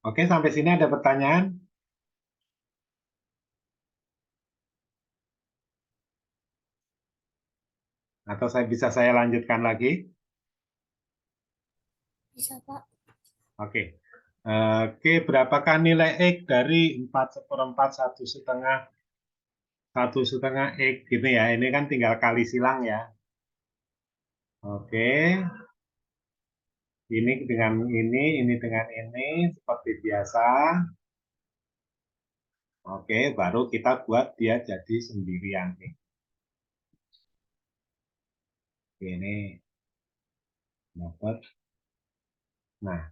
Oke, sampai sini ada pertanyaan? Atau saya lanjutkan lagi? Bisa, Pak. Oke. Oke, berapakah nilai X dari 4/4, 1/2 X gitu ya. Ini kan tinggal kali silang ya. Oke. Ini dengan ini dengan ini seperti biasa. Oke, baru kita buat dia jadi sendirian nih. Ini dapat. Nah,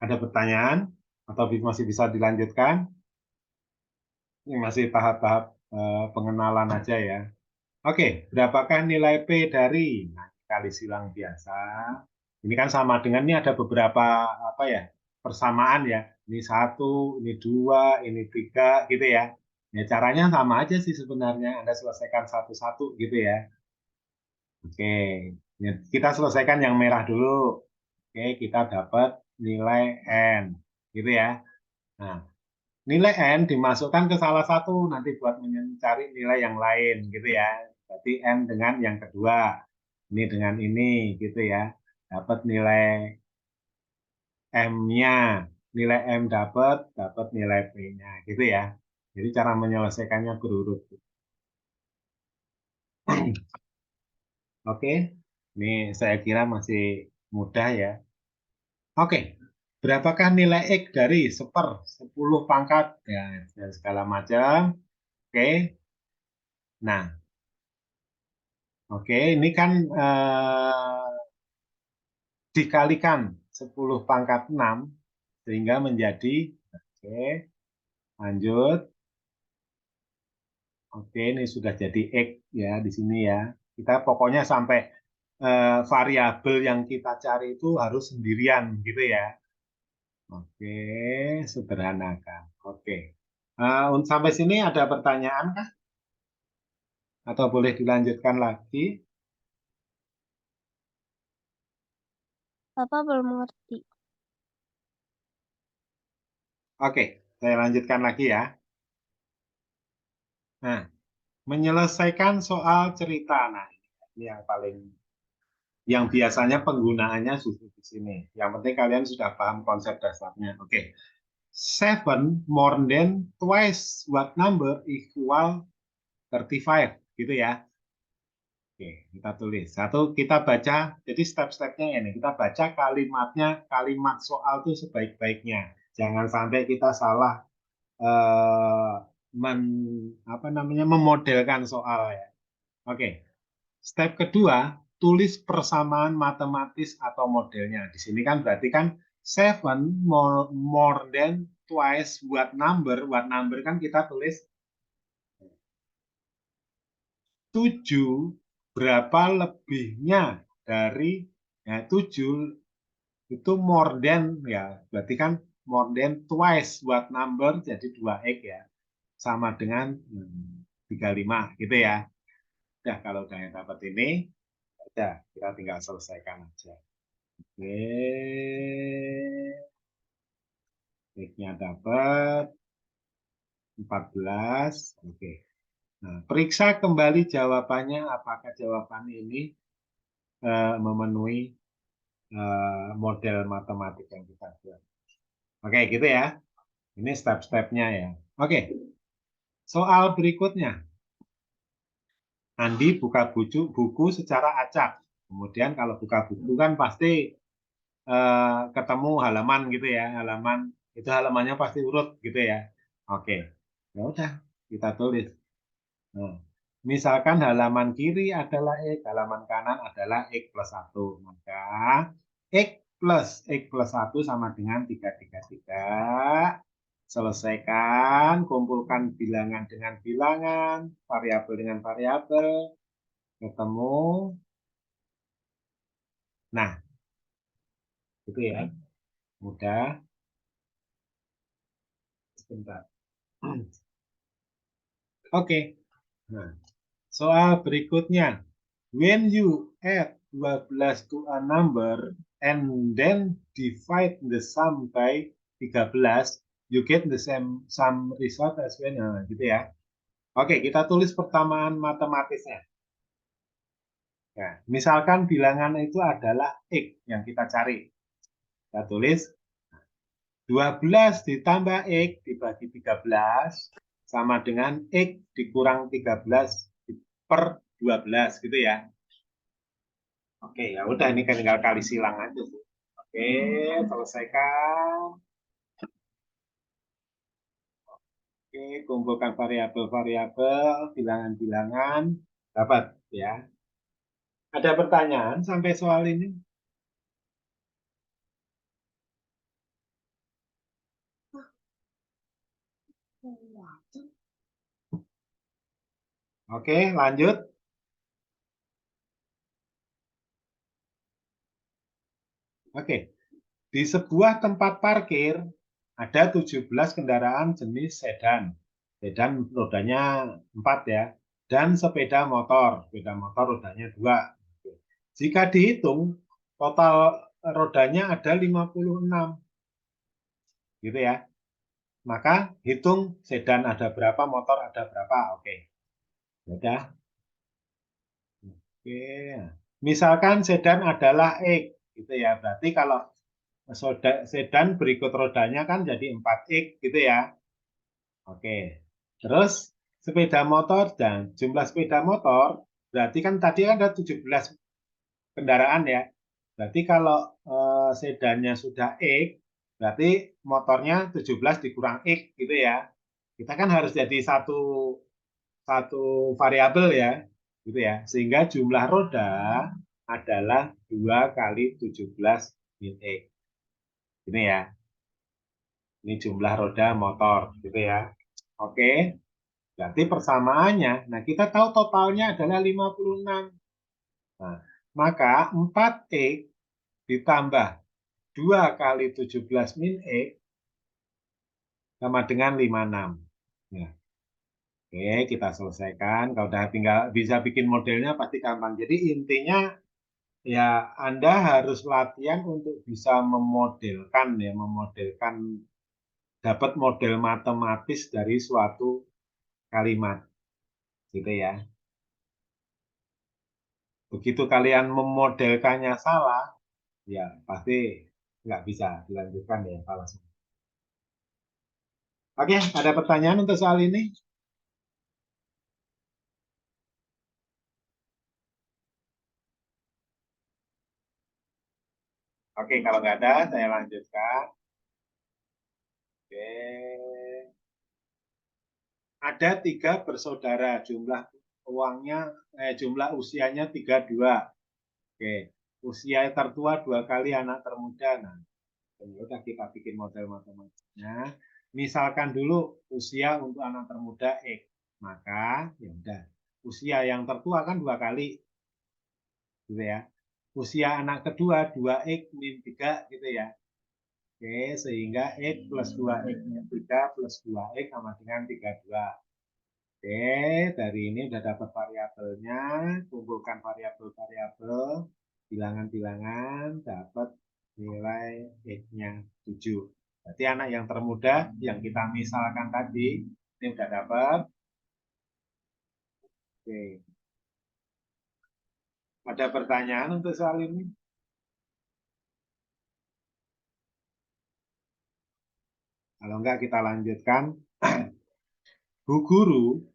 ada pertanyaan atau masih bisa dilanjutkan? Ini masih tahap-tahap pengenalan aja ya. Oke, berapakah nilai P dari kali silang biasa? Ini kan sama dengan ini ada beberapa apa ya persamaan ya. Ini 1, ini 2, ini 3 gitu ya. Ya caranya sama aja sih sebenarnya. Anda selesaikan satu-satu gitu ya. Oke, ya, kita selesaikan yang merah dulu. Oke, kita dapat nilai N gitu ya. Nah, nilai N dimasukkan ke salah satu nanti buat mencari nilai yang lain gitu ya. Berarti N dengan yang kedua, ini dengan ini gitu ya. Dapat nilai M-nya, nilai M dapat nilai P-nya gitu ya. Jadi cara menyelesaikannya berurut. Oke, ini saya kira masih mudah ya. Oke, berapakah nilai X dari 10 pangkat ya, dan segala macam. Oke, nah, oke, ini kan dikalikan 10 pangkat 6 sehingga menjadi, oke, lanjut. Oke, ini sudah jadi X ya di sini ya. Kita pokoknya sampai variabel yang kita cari itu harus sendirian gitu ya. Oke, sederhanakan. Oke. Sampai sini ada pertanyaan kah? Atau boleh dilanjutkan lagi? Bapak belum mengerti. Oke, saya lanjutkan lagi ya. Nah, menyelesaikan soal cerita. Nah, ini yang biasanya penggunaannya sudah di sini. Yang penting kalian sudah paham konsep dasarnya. Oke. 7 more than twice what number equal 35 gitu ya. Oke, kita tulis. Satu, kita baca, jadi step-stepnya ini. Kita baca kalimatnya, kalimat soal itu sebaik-baiknya. Jangan sampai kita salah eh, memodelkan soal ya. Oke, step kedua, tulis persamaan matematis atau modelnya. Di sini kan berarti kan 7 more than twice what number kan kita tulis 7 berapa lebihnya dari ya, 7 itu more than ya berarti kan more than twice what number jadi 2x ya sama dengan 35 gitu ya. Nah, kalau udah dapat ini ya kita tinggal selesaikan aja. Oke, x-nya dapat 14. Oke. Nah, periksa kembali jawabannya apakah jawaban ini memenuhi model matematik yang kita buat. Oke, gitu ya. Ini step-stepnya ya. Oke, soal berikutnya. Andi buka buku secara acak. Kemudian kalau buka buku kan pasti ketemu halaman gitu ya. Itu halamannya pasti urut gitu ya. Oke, ya udah kita tulis. Nah, misalkan halaman kiri adalah X, halaman kanan adalah X plus 1. Maka X plus 1 sama dengan 333. Selesaikan, kumpulkan bilangan dengan bilangan, variabel dengan variabel, ketemu. Nah, itu ya, mudah. Sebentar. Oke, nah, soal berikutnya. When you add 12 to a number and then divide the sum by 13, you get the same result as when, gitu ya. Oke, kita tulis persamaan matematisnya. Nah, misalkan bilangan itu adalah X yang kita cari. Kita tulis 12 ditambah X dibagi 13 sama dengan X dikurang 13 per 12 gitu ya. Oke, ya udah ini kan tinggal kali silang aja. Oke, selesaikan. Oke, kumpulkan variabel-variabel, bilangan-bilangan, dapat ya. Ada pertanyaan sampai soal ini? Oke, lanjut. Oke, di sebuah tempat parkir ada 17 kendaraan jenis sedan. Sedan rodanya 4 ya. Dan sepeda motor. Sepeda motor rodanya 2. Jika dihitung, total rodanya ada 56. Gitu ya. Maka hitung sedan ada berapa, motor ada berapa. Oke. Sudah. Oke. Misalkan sedan adalah X. Gitu ya. Berarti kalau sedan berikut rodanya kan jadi 4X gitu ya. Oke. Terus sepeda motor dan jumlah sepeda motor berarti kan tadi ada 17 kendaraan ya. Berarti kalau sedannya sudah X, berarti motornya 17 dikurang X gitu ya. Kita kan harus jadi satu variabel ya, gitu ya. Sehingga jumlah roda adalah 2 kali 17 min X. Ini ya. Ini jumlah roda motor, gitu ya. Oke. Berarti persamaannya, nah kita tahu totalnya adalah 56. Nah, maka 4X ditambah 2 kali 17 min X sama dengan 56. Ya. Oke, kita selesaikan. Kalau udah tinggal bisa bikin modelnya pasti gampang. Jadi intinya ya Anda harus latihan untuk bisa memodelkan ya, memodelkan dapat model matematis dari suatu kalimat. Gitu ya. Begitu kalian memodelkannya salah, ya pasti nggak bisa dilanjutkan ya salah. Oke, ada pertanyaan untuk soal ini? Oke, kalau nggak ada, saya lanjutkan. Oke. Ada 3 bersaudara, jumlah usianya 32. Oke, usia tertua 2 kali anak termuda. Nah, ya udah kita bikin model matematiknya. Misalkan dulu usia untuk anak termuda X, maka ya udah usia yang tertua kan 2 kali, gitu ya. Usia anak kedua 2X min 3 gitu ya. Oke, sehingga X plus 2X min 3 plus 2X sama dengan 32. Oke, dari ini udah dapat variabelnya, kumpulkan variabel-variabel, bilangan-bilangan, dapat nilai X-nya 7. Berarti anak yang termuda yang kita misalkan tadi, ini udah dapat. Oke. Ada pertanyaan untuk soal ini? Kalau enggak kita lanjutkan. Bu Guru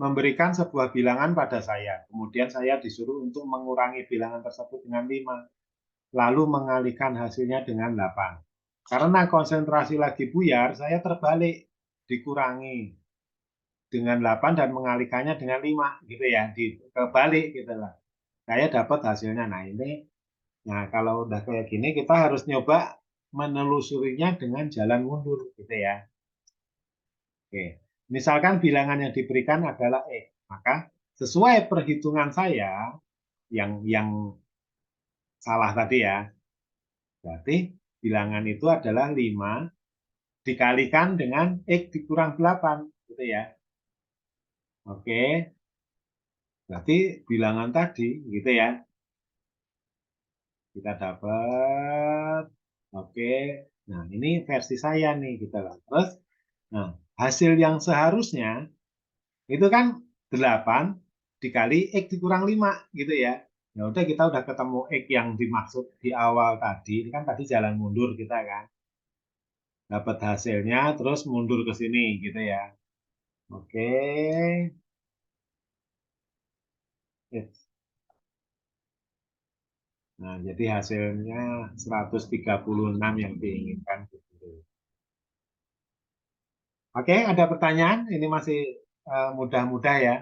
memberikan sebuah bilangan pada saya. Kemudian saya disuruh untuk mengurangi bilangan tersebut dengan 5. Lalu mengalihkan hasilnya dengan 8. Karena konsentrasi lagi buyar, saya terbalik. Dikurangi dengan 8 dan mengalihkannya dengan 5. Gitu ya, kebalik gitu lah. Saya dapat hasilnya. Nah ini, nah kalau udah kayak gini, kita harus nyoba menelusurinya dengan jalan mundur. Gitu ya. Oke. Misalkan bilangan yang diberikan adalah X. Maka sesuai perhitungan saya, yang salah tadi ya, berarti bilangan itu adalah 5 dikalikan dengan X dikurang 8. Gitu ya. Oke. Berarti bilangan tadi, gitu ya. Kita dapat. Oke. Nah, ini versi saya nih gitu loh. Terus, nah, hasil yang seharusnya itu kan 8 dikali X dikurang 5 gitu ya. Ya udah kita udah ketemu X yang dimaksud di awal tadi. Ini kan tadi jalan mundur kita kan. Dapat hasilnya terus mundur ke sini gitu ya. Oke. Nah, jadi hasilnya 136 yang diinginkan. Oke, ada pertanyaan? Ini masih mudah-mudah ya.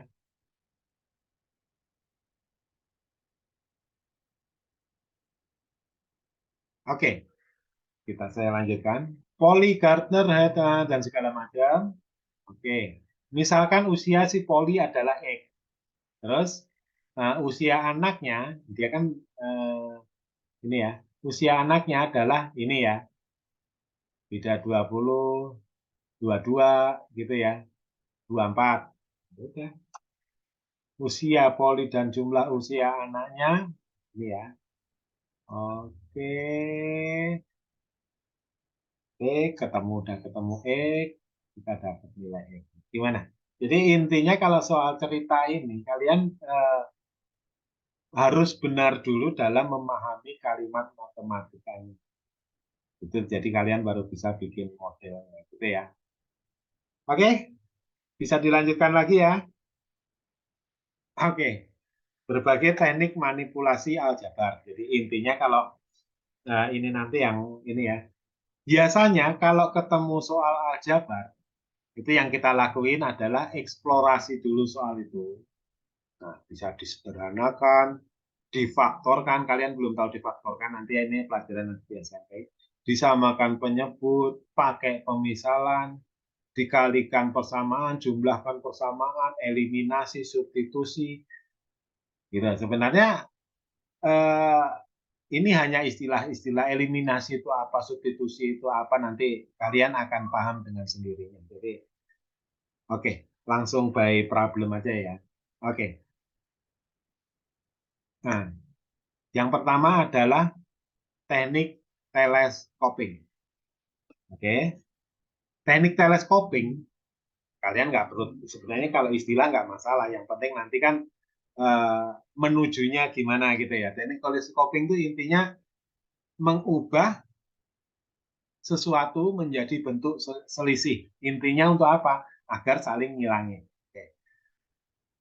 Oke, saya lanjutkan. Polly Gardner dan segala macam. Oke, misalkan usia si Polly adalah X. Terus usia anaknya, dia kan ini ya, usia anaknya adalah ini ya, beda 20, 22 gitu ya, 24. Udah. Usia Polly dan jumlah usia anaknya, ini ya. Oke, ketemu udah ketemu X, kita dapat nilai X. Gimana? Jadi intinya kalau soal cerita ini, kalian harus benar dulu dalam memahami kalimat matematikanya. Itu jadi kalian baru bisa bikin modelnya, gitu ya. Oke, bisa dilanjutkan lagi ya. Oke, berbagai teknik manipulasi aljabar. Jadi intinya kalau ini nanti yang ini ya. Biasanya kalau ketemu soal aljabar, itu yang kita lakuin adalah eksplorasi dulu soal itu. Nah, bisa disederhanakan, difaktorkan. Kalian belum tahu difaktorkan, nanti ini pelajaran nanti SMP. Disamakan penyebut, pakai pemisalan, dikalikan persamaan, jumlahkan persamaan, eliminasi, substitusi. Gitu. Sebenarnya eh, ini hanya istilah-istilah. Eliminasi itu apa, substitusi itu apa, nanti kalian akan paham dengan sendirinya. Jadi, oke, langsung by problem aja ya. Oke. Nah, yang pertama adalah teknik teleskoping. Oke. Teknik teleskoping, kalian nggak perlu, sebenarnya kalau istilah nggak masalah. Yang penting nanti kan menujunya gimana gitu ya. Teknik teleskoping itu intinya mengubah sesuatu menjadi bentuk selisih. Intinya untuk apa? Agar saling ngilangin. Oke.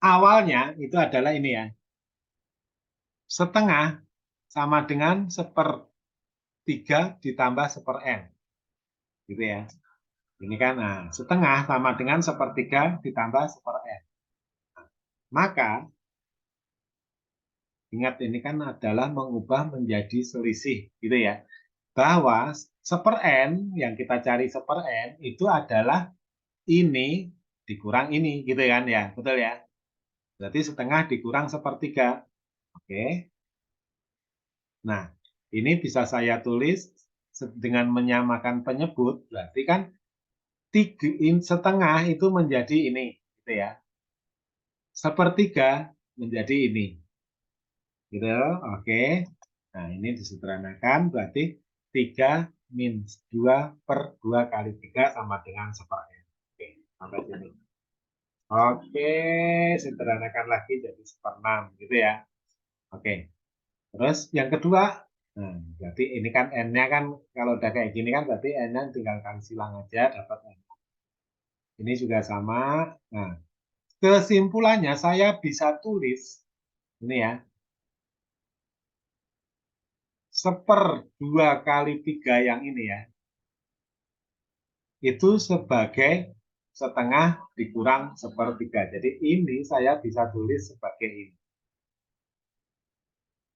Awalnya itu adalah ini ya. Setengah sama dengan 1/3 ditambah 1/n. Gitu ya. Ini kan setengah sama dengan 1/3 ditambah 1/n. Maka ingat ini kan adalah mengubah menjadi selisih gitu ya. Bahwa 1/n yang kita cari 1/n itu adalah ini dikurang ini gitu kan ya. Betul ya? Berarti setengah dikurang 1/3. Oke. Nah, ini bisa saya tulis dengan menyamakan penyebut. Berarti kan setengah itu menjadi ini gitu ya. 1/3 menjadi ini. Gitu. Oke. Nah, ini disederhanakan berarti 3 min 2/2 kali 3 sama dengan 1/n. Oke, sampai sini. Oke, sederhanakan lagi jadi 1/6 gitu ya. Oke. Terus yang kedua, nah, berarti ini kan n-nya kan kalau udah kayak gini kan berarti n-nya tinggal kali silang aja dapat n. Ini juga sama. Nah, kesimpulannya saya bisa tulis ini ya, 1/2 kali 3 yang ini ya, itu sebagai setengah dikurang 1/3. Jadi ini saya bisa tulis sebagai ini.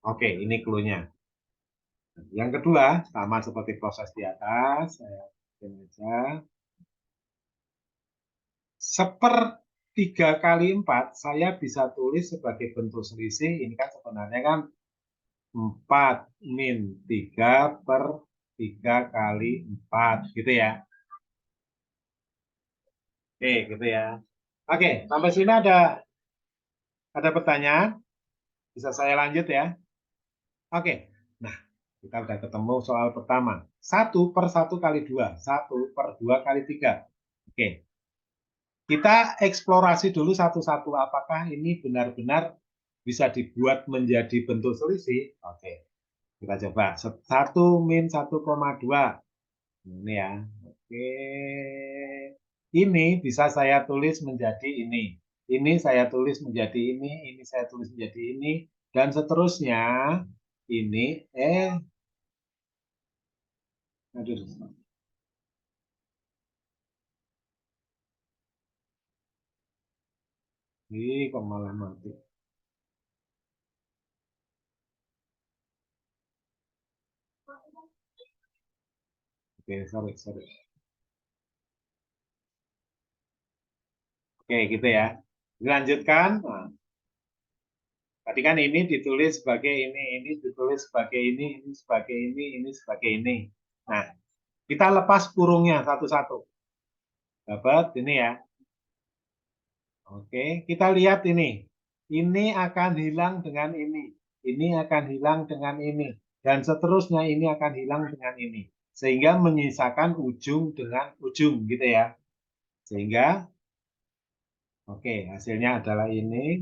Oke, ini clue-nya. Yang kedua, sama seperti proses di atas, saya bikin aja. 1/3 kali 4, saya bisa tulis sebagai bentuk selisih. Ini kan sebenarnya kan 4 min 3/3 kali 4, gitu ya. Oke, gitu ya. Oke, sampai sini ada pertanyaan? Bisa saya lanjut ya? Oke, nah Kita udah ketemu soal pertama. 1/1 kali 2. 1/2 kali 3. Oke. Kita eksplorasi dulu satu-satu. Apakah ini benar-benar bisa dibuat menjadi bentuk selisih? Oke. Kita coba. 1 min 1,2. Ini ya. Oke. Ini bisa saya tulis menjadi ini. Ini saya tulis menjadi ini saya tulis menjadi ini, dan seterusnya. Ini, aduh. Ih, kok malah mati. Oke, sorry. Oke, gitu ya. Dilanjutkan. Nah, tadi kan ini ditulis sebagai ini ditulis sebagai ini sebagai ini sebagai ini. Nah, kita lepas kurungnya satu-satu. Dapat ini ya. Oke, kita lihat ini. Ini akan hilang dengan ini. Ini akan hilang dengan ini. Dan seterusnya ini akan hilang dengan ini. Sehingga menyisakan ujung dengan ujung gitu ya. Sehingga, oke, hasilnya adalah ini.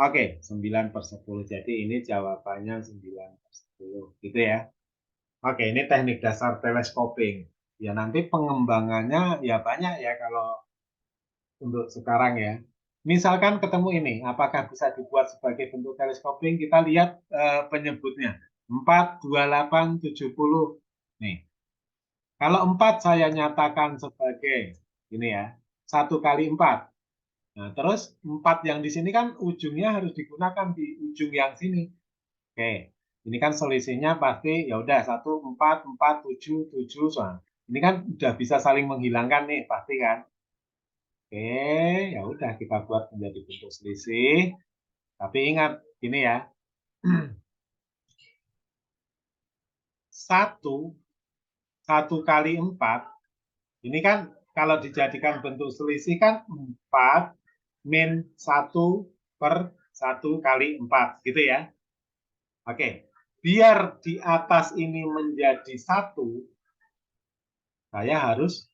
Oke, 9/10. Jadi ini jawabannya 9/10. Gitu ya. Oke, ini teknik dasar telescoping. Ya, nanti pengembangannya ya banyak ya kalau untuk sekarang ya. Misalkan ketemu ini, apakah bisa dibuat sebagai bentuk telescoping? Kita lihat penyebutnya. 4, 28, 70. Nih, kalau 4 saya nyatakan sebagai ini ya, 1 kali 4. Nah, terus 4 yang di sini kan ujungnya harus digunakan di ujung yang sini. Oke, ini kan selisihnya pasti ya udah 1, 4, 4, 7, 7. Soal. Ini kan udah bisa saling menghilangkan nih, pasti kan? Oke, ya udah kita buat menjadi bentuk selisih. Tapi ingat, ini ya. 1 kali 4, ini kan kalau dijadikan bentuk selisih kan 4 min 1/1 kali 4, gitu ya. Oke, biar di atas ini menjadi 1, saya harus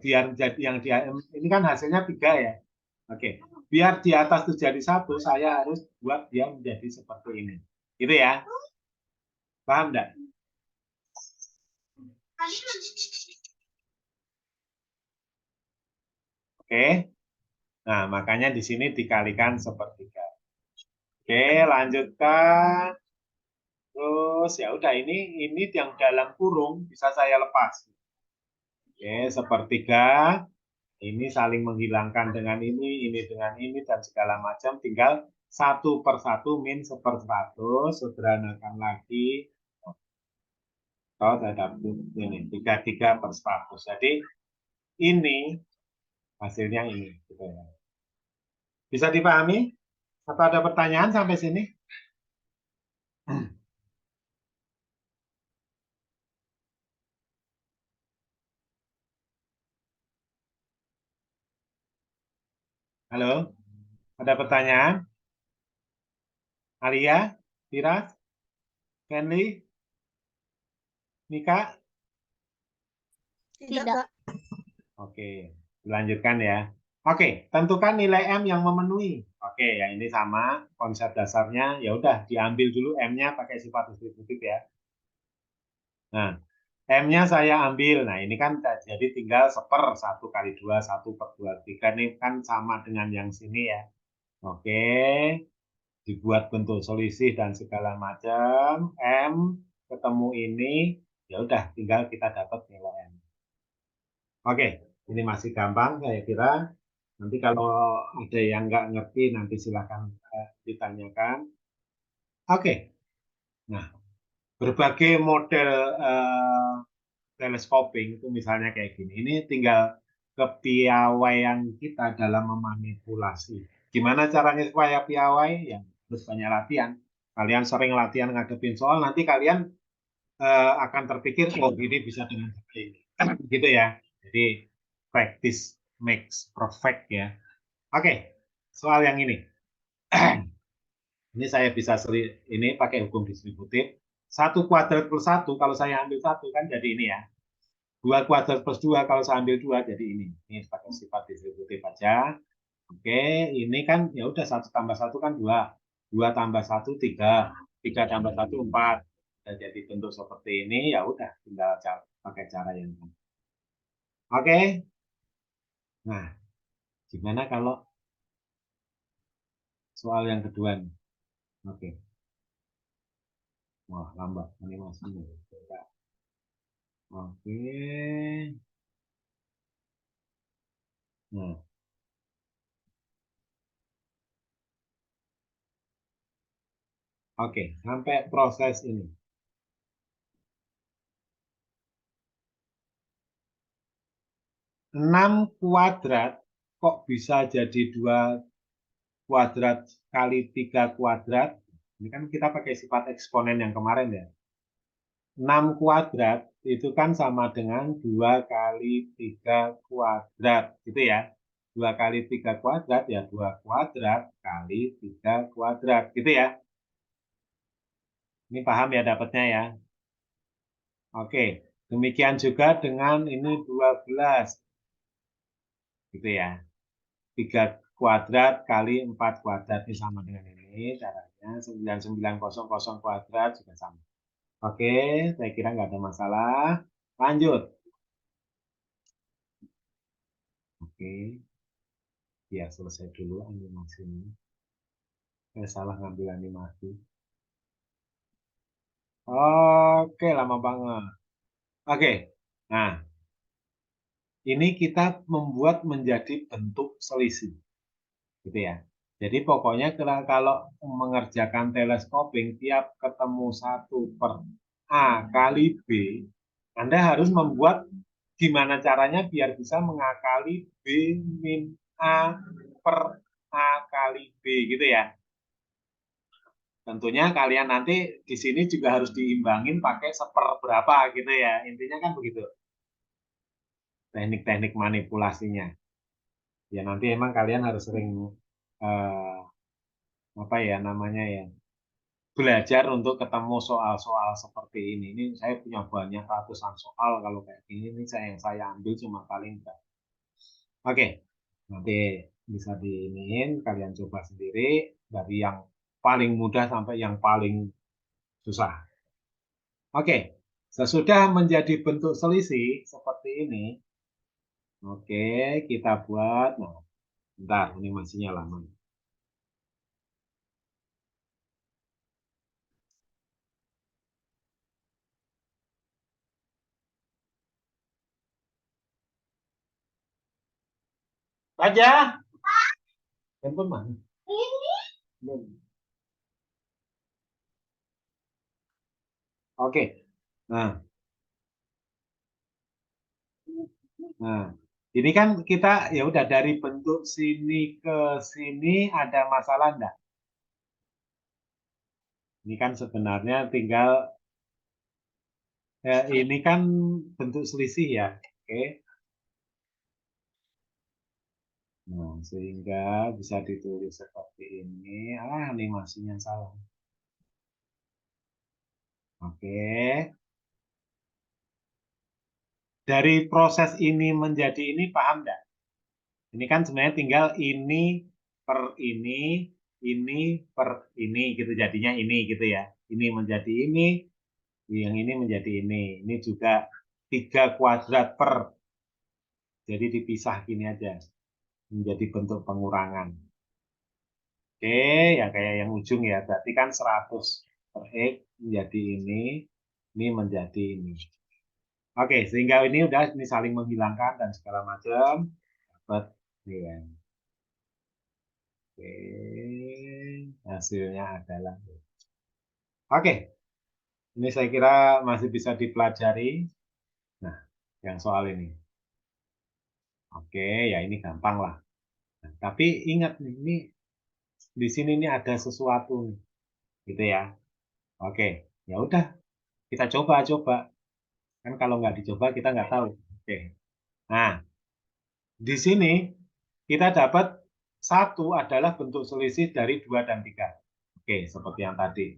biar jadi yang di ini kan hasilnya 3 ya. Oke, biar di atas itu jadi 1, saya harus buat dia menjadi seperti ini. Gitu ya. Paham enggak? Oke. Nah, makanya di sini dikalikan sepertiga. Oke, lanjutkan. Terus ya udah, ini yang dalam kurung bisa saya lepas. Oke, sepertiga. Ini saling menghilangkan dengan ini dengan ini, dan segala macam. Tinggal 1/1 min 1/100, sederhanakan lagi. Kalau ada ini 33/100. Jadi ini hasilnya ini. Gitu ya. Bisa dipahami? Atau ada pertanyaan sampai sini? Halo? Ada pertanyaan? Alia? Tira? Kenli? Mika? Tidak. Oke, dilanjutkan ya. Oke, tentukan nilai M yang memenuhi. Oke, ya ini sama konsep dasarnya. Ya udah, diambil dulu M-nya pakai sifat distributif ya. Nah, M-nya saya ambil. Nah, ini kan jadi tinggal 1/1 kali 2, 1/2/3. Ini kan sama dengan yang sini ya. Oke, dibuat bentuk selisih dan segala macam. M ketemu ini, ya udah tinggal kita dapat nilai M. Oke, ini masih gampang saya kira. Nanti kalau ada yang nggak ngerti, nanti silakan ditanyakan. Oke, nah berbagai model telescoping itu misalnya kayak gini. Ini tinggal kepiawaian kita dalam memanipulasi. Gimana caranya supaya piawai? Ya harus banyak latihan. Kalian sering latihan ngadepin soal, nanti kalian akan terpikir, oh ini bisa dengan seperti ini. Gitu ya. Jadi practice makes perfect ya. Oke, soal yang ini. Ini saya bisa ini pakai hukum distributif. 1 kuadrat plus 1, kalau saya ambil 1 kan jadi ini ya. 2 kuadrat plus 2, kalau saya ambil 2 jadi ini. Ini pakai sifat distributif aja. Oke, ini kan ya udah 1 tambah 1 kan 2. 2 tambah 1 3. 3 tambah 1 4. Dan jadi bentuk seperti ini ya udah tinggal pakai cara yang ini. Oke. Nah, gimana kalau soal yang kedua nih? Oke. Wah, lambat animasinya. Oke. Nah, oke, sampai proses ini. 6 kuadrat kok bisa jadi 2 kuadrat kali 3 kuadrat? Ini kan kita pakai sifat eksponen yang kemarin ya. 6 kuadrat itu kan sama dengan 2 kali 3 kuadrat, gitu ya. 2 kali 3 kuadrat ya 2 kuadrat kali 3 kuadrat, gitu ya. Ini paham ya dapatnya ya. Oke, demikian juga dengan ini 12, gitu ya. 3 kuadrat kali 4 kuadrat ini sama dengan ini caranya. 9900 kuadrat juga sama. Oke, saya kira nggak ada masalah. Lanjut. Oke, ya selesai dulu animasinya. Saya salah ngambil animasi. Oke, lama banget. Oke, nah ini kita membuat menjadi bentuk selisih, gitu ya. Jadi pokoknya kalau mengerjakan teleskoping tiap ketemu 1/A kali B, Anda harus membuat gimana caranya biar bisa mengakali B min A per A kali B, gitu ya. Tentunya kalian nanti di sini juga harus diimbangin pakai seperberapa gitu ya. Intinya kan begitu. Teknik-teknik manipulasinya. Ya nanti emang kalian harus sering eh, apa ya namanya ya, belajar untuk ketemu soal-soal seperti ini. Ini saya punya banyak ratusan soal kalau kayak gini. Ini yang saya ambil cuma paling enggak. Oke, nanti bisa diinin, kalian coba sendiri dari yang paling mudah sampai yang paling susah. Oke, sesudah menjadi bentuk selisih seperti ini, oke, kita buat. Nah, bentar, animasinya lama. Aja, handphone mana? Oke, nah, nah, ini kan kita ya udah dari bentuk sini ke sini ada masalah enggak? Ini kan sebenarnya tinggal ini kan bentuk selisih ya, oke. Nah, sehingga bisa ditulis seperti ini. Animasinya salah. Oke. Dari proses ini menjadi ini paham enggak? Ini kan sebenarnya tinggal ini per ini gitu jadinya ini gitu ya. Ini menjadi ini, yang ini menjadi ini. Ini juga 3 kuadrat per. Jadi dipisah gini aja. Menjadi bentuk pengurangan. Oke, ya kayak yang ujung ya. Berarti kan 100 per X menjadi ini menjadi ini. Oke, sehingga ini udah ini saling menghilangkan dan segala macam. Dapat ya. Oke, hasilnya adalah. Oke, ini saya kira masih bisa dipelajari. Nah, yang soal ini. Oke, ya ini gampang lah. Nah, tapi ingat nih, ini di sini ini ada sesuatu nih, gitu ya. Oke, ya udah kita coba-coba. Kan kalau nggak dicoba kita nggak tahu. Oke. Nah, di sini kita dapat satu adalah bentuk selisih dari 2 dan 3. Oke. Oke, seperti yang tadi.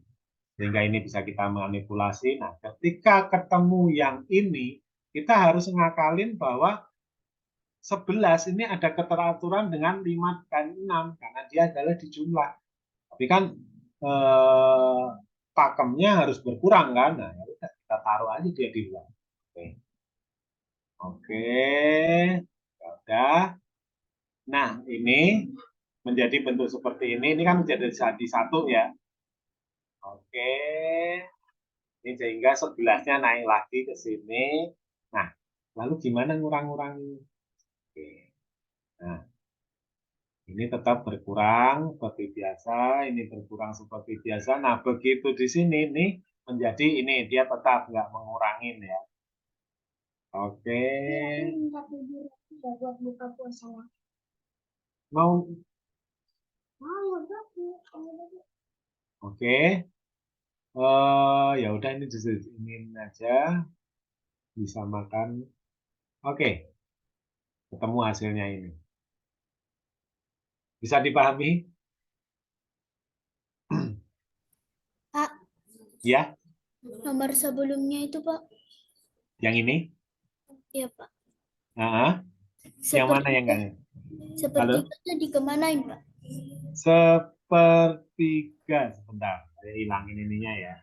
Sehingga ini bisa kita manipulasi. Nah, ketika ketemu yang ini, kita harus ngakalin bahwa 11 ini ada keteraturan dengan 5 dan 6 karena dia adalah di jumlah. Tapi kan pakemnya harus berkurang kan? Nah, ya udah kita taruh aja dia di luar. Oke. Oke. Ya udah. Nah, ini menjadi bentuk seperti ini. Ini kan menjadi jadi satu ya. Oke. Ini sehingga 11-nya naik lagi ke sini. Nah, lalu gimana ngurang-ngurangi? Oke. Nah, ini tetap berkurang seperti biasa, ini berkurang seperti biasa. Nah, begitu di sini nih menjadi ini dia tetap nggak mengurangin ya. Oke. Mau? Oke. Ya udah ini ini aja bisa makan. Oke. Ketemu hasilnya ini. Bisa dipahami? Pak, Ya, nomor sebelumnya itu, Pak. yang ini? Iya, Pak. Yang mana yang enggak? Sepertiga tadi kemanain, Pak? Sepertiga. Sebentar, saya hilangin ininya ya.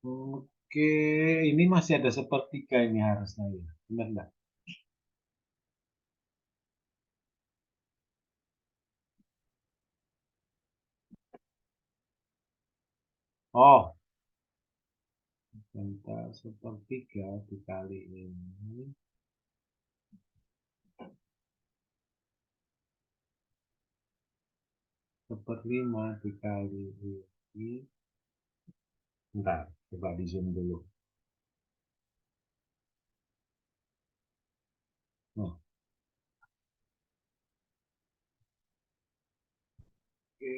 Oke, ini masih ada sepertiga ini harusnya ya. Benar enggak? Oh, bentar, sepertiga dikali ini. Seperlima dikali ini. Bentar, coba di zoom dulu. Nah. Oke.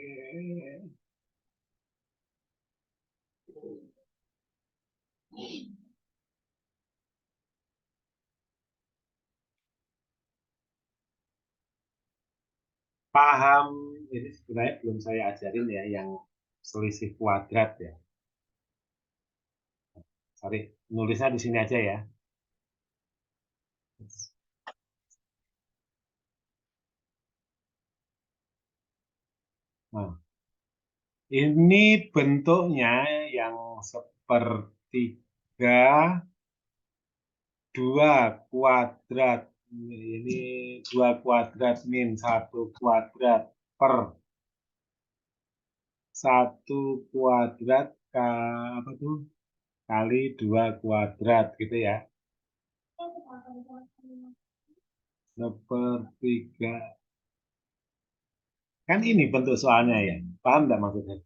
Paham, ini sebenarnya belum saya ajarin ya yang selisih kuadrat ya. Sorry, nulisnya di sini aja ya. Nah, ini bentuknya yang sepertiga 2 kuadrat. Ini 2 kuadrat min 1 kuadrat per 1 kuadrat apa tuh? Kali 2 kuadrat gitu ya. Sepertiga. Kan ini bentuk soalnya ya. Paham nggak maksudnya?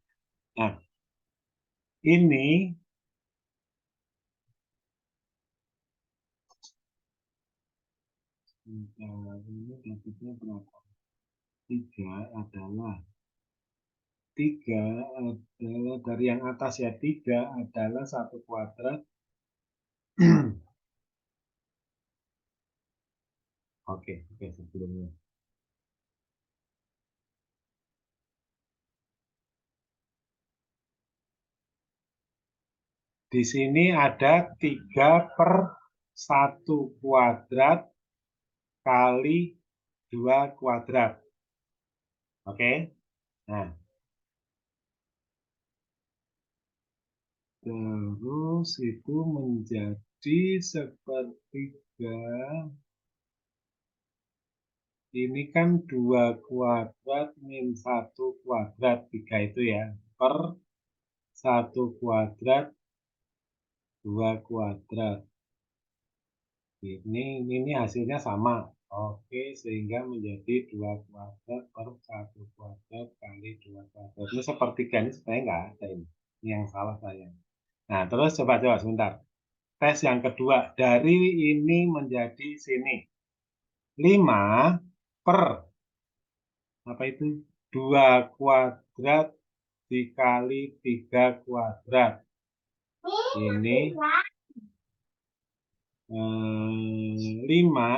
Nah, ini ini dapatnya berapa? 3 adalah dari yang atas ya 3 adalah 1 kuadrat. Oke, sebelumnya. Di sini ada 3 per 1 kuadrat kali 2 kuadrat. Oke? Nah, terus itu menjadi sepertiga. Ini kan 2 kuadrat min 1 kuadrat. 3 itu ya. Per 1 kuadrat 2 kuadrat. Ini hasilnya sama. Oke, sehingga menjadi 2 kuadrat per 1 kuadrat kali 2 kuadrat. Ini sepertiga ini sebenarnya nggak ada ini. Ini yang salah saya. Nah, terus coba sebentar. Tes yang kedua. Dari ini menjadi sini. 5 per apa itu? 2 kuadrat dikali 3 kuadrat. Ini 5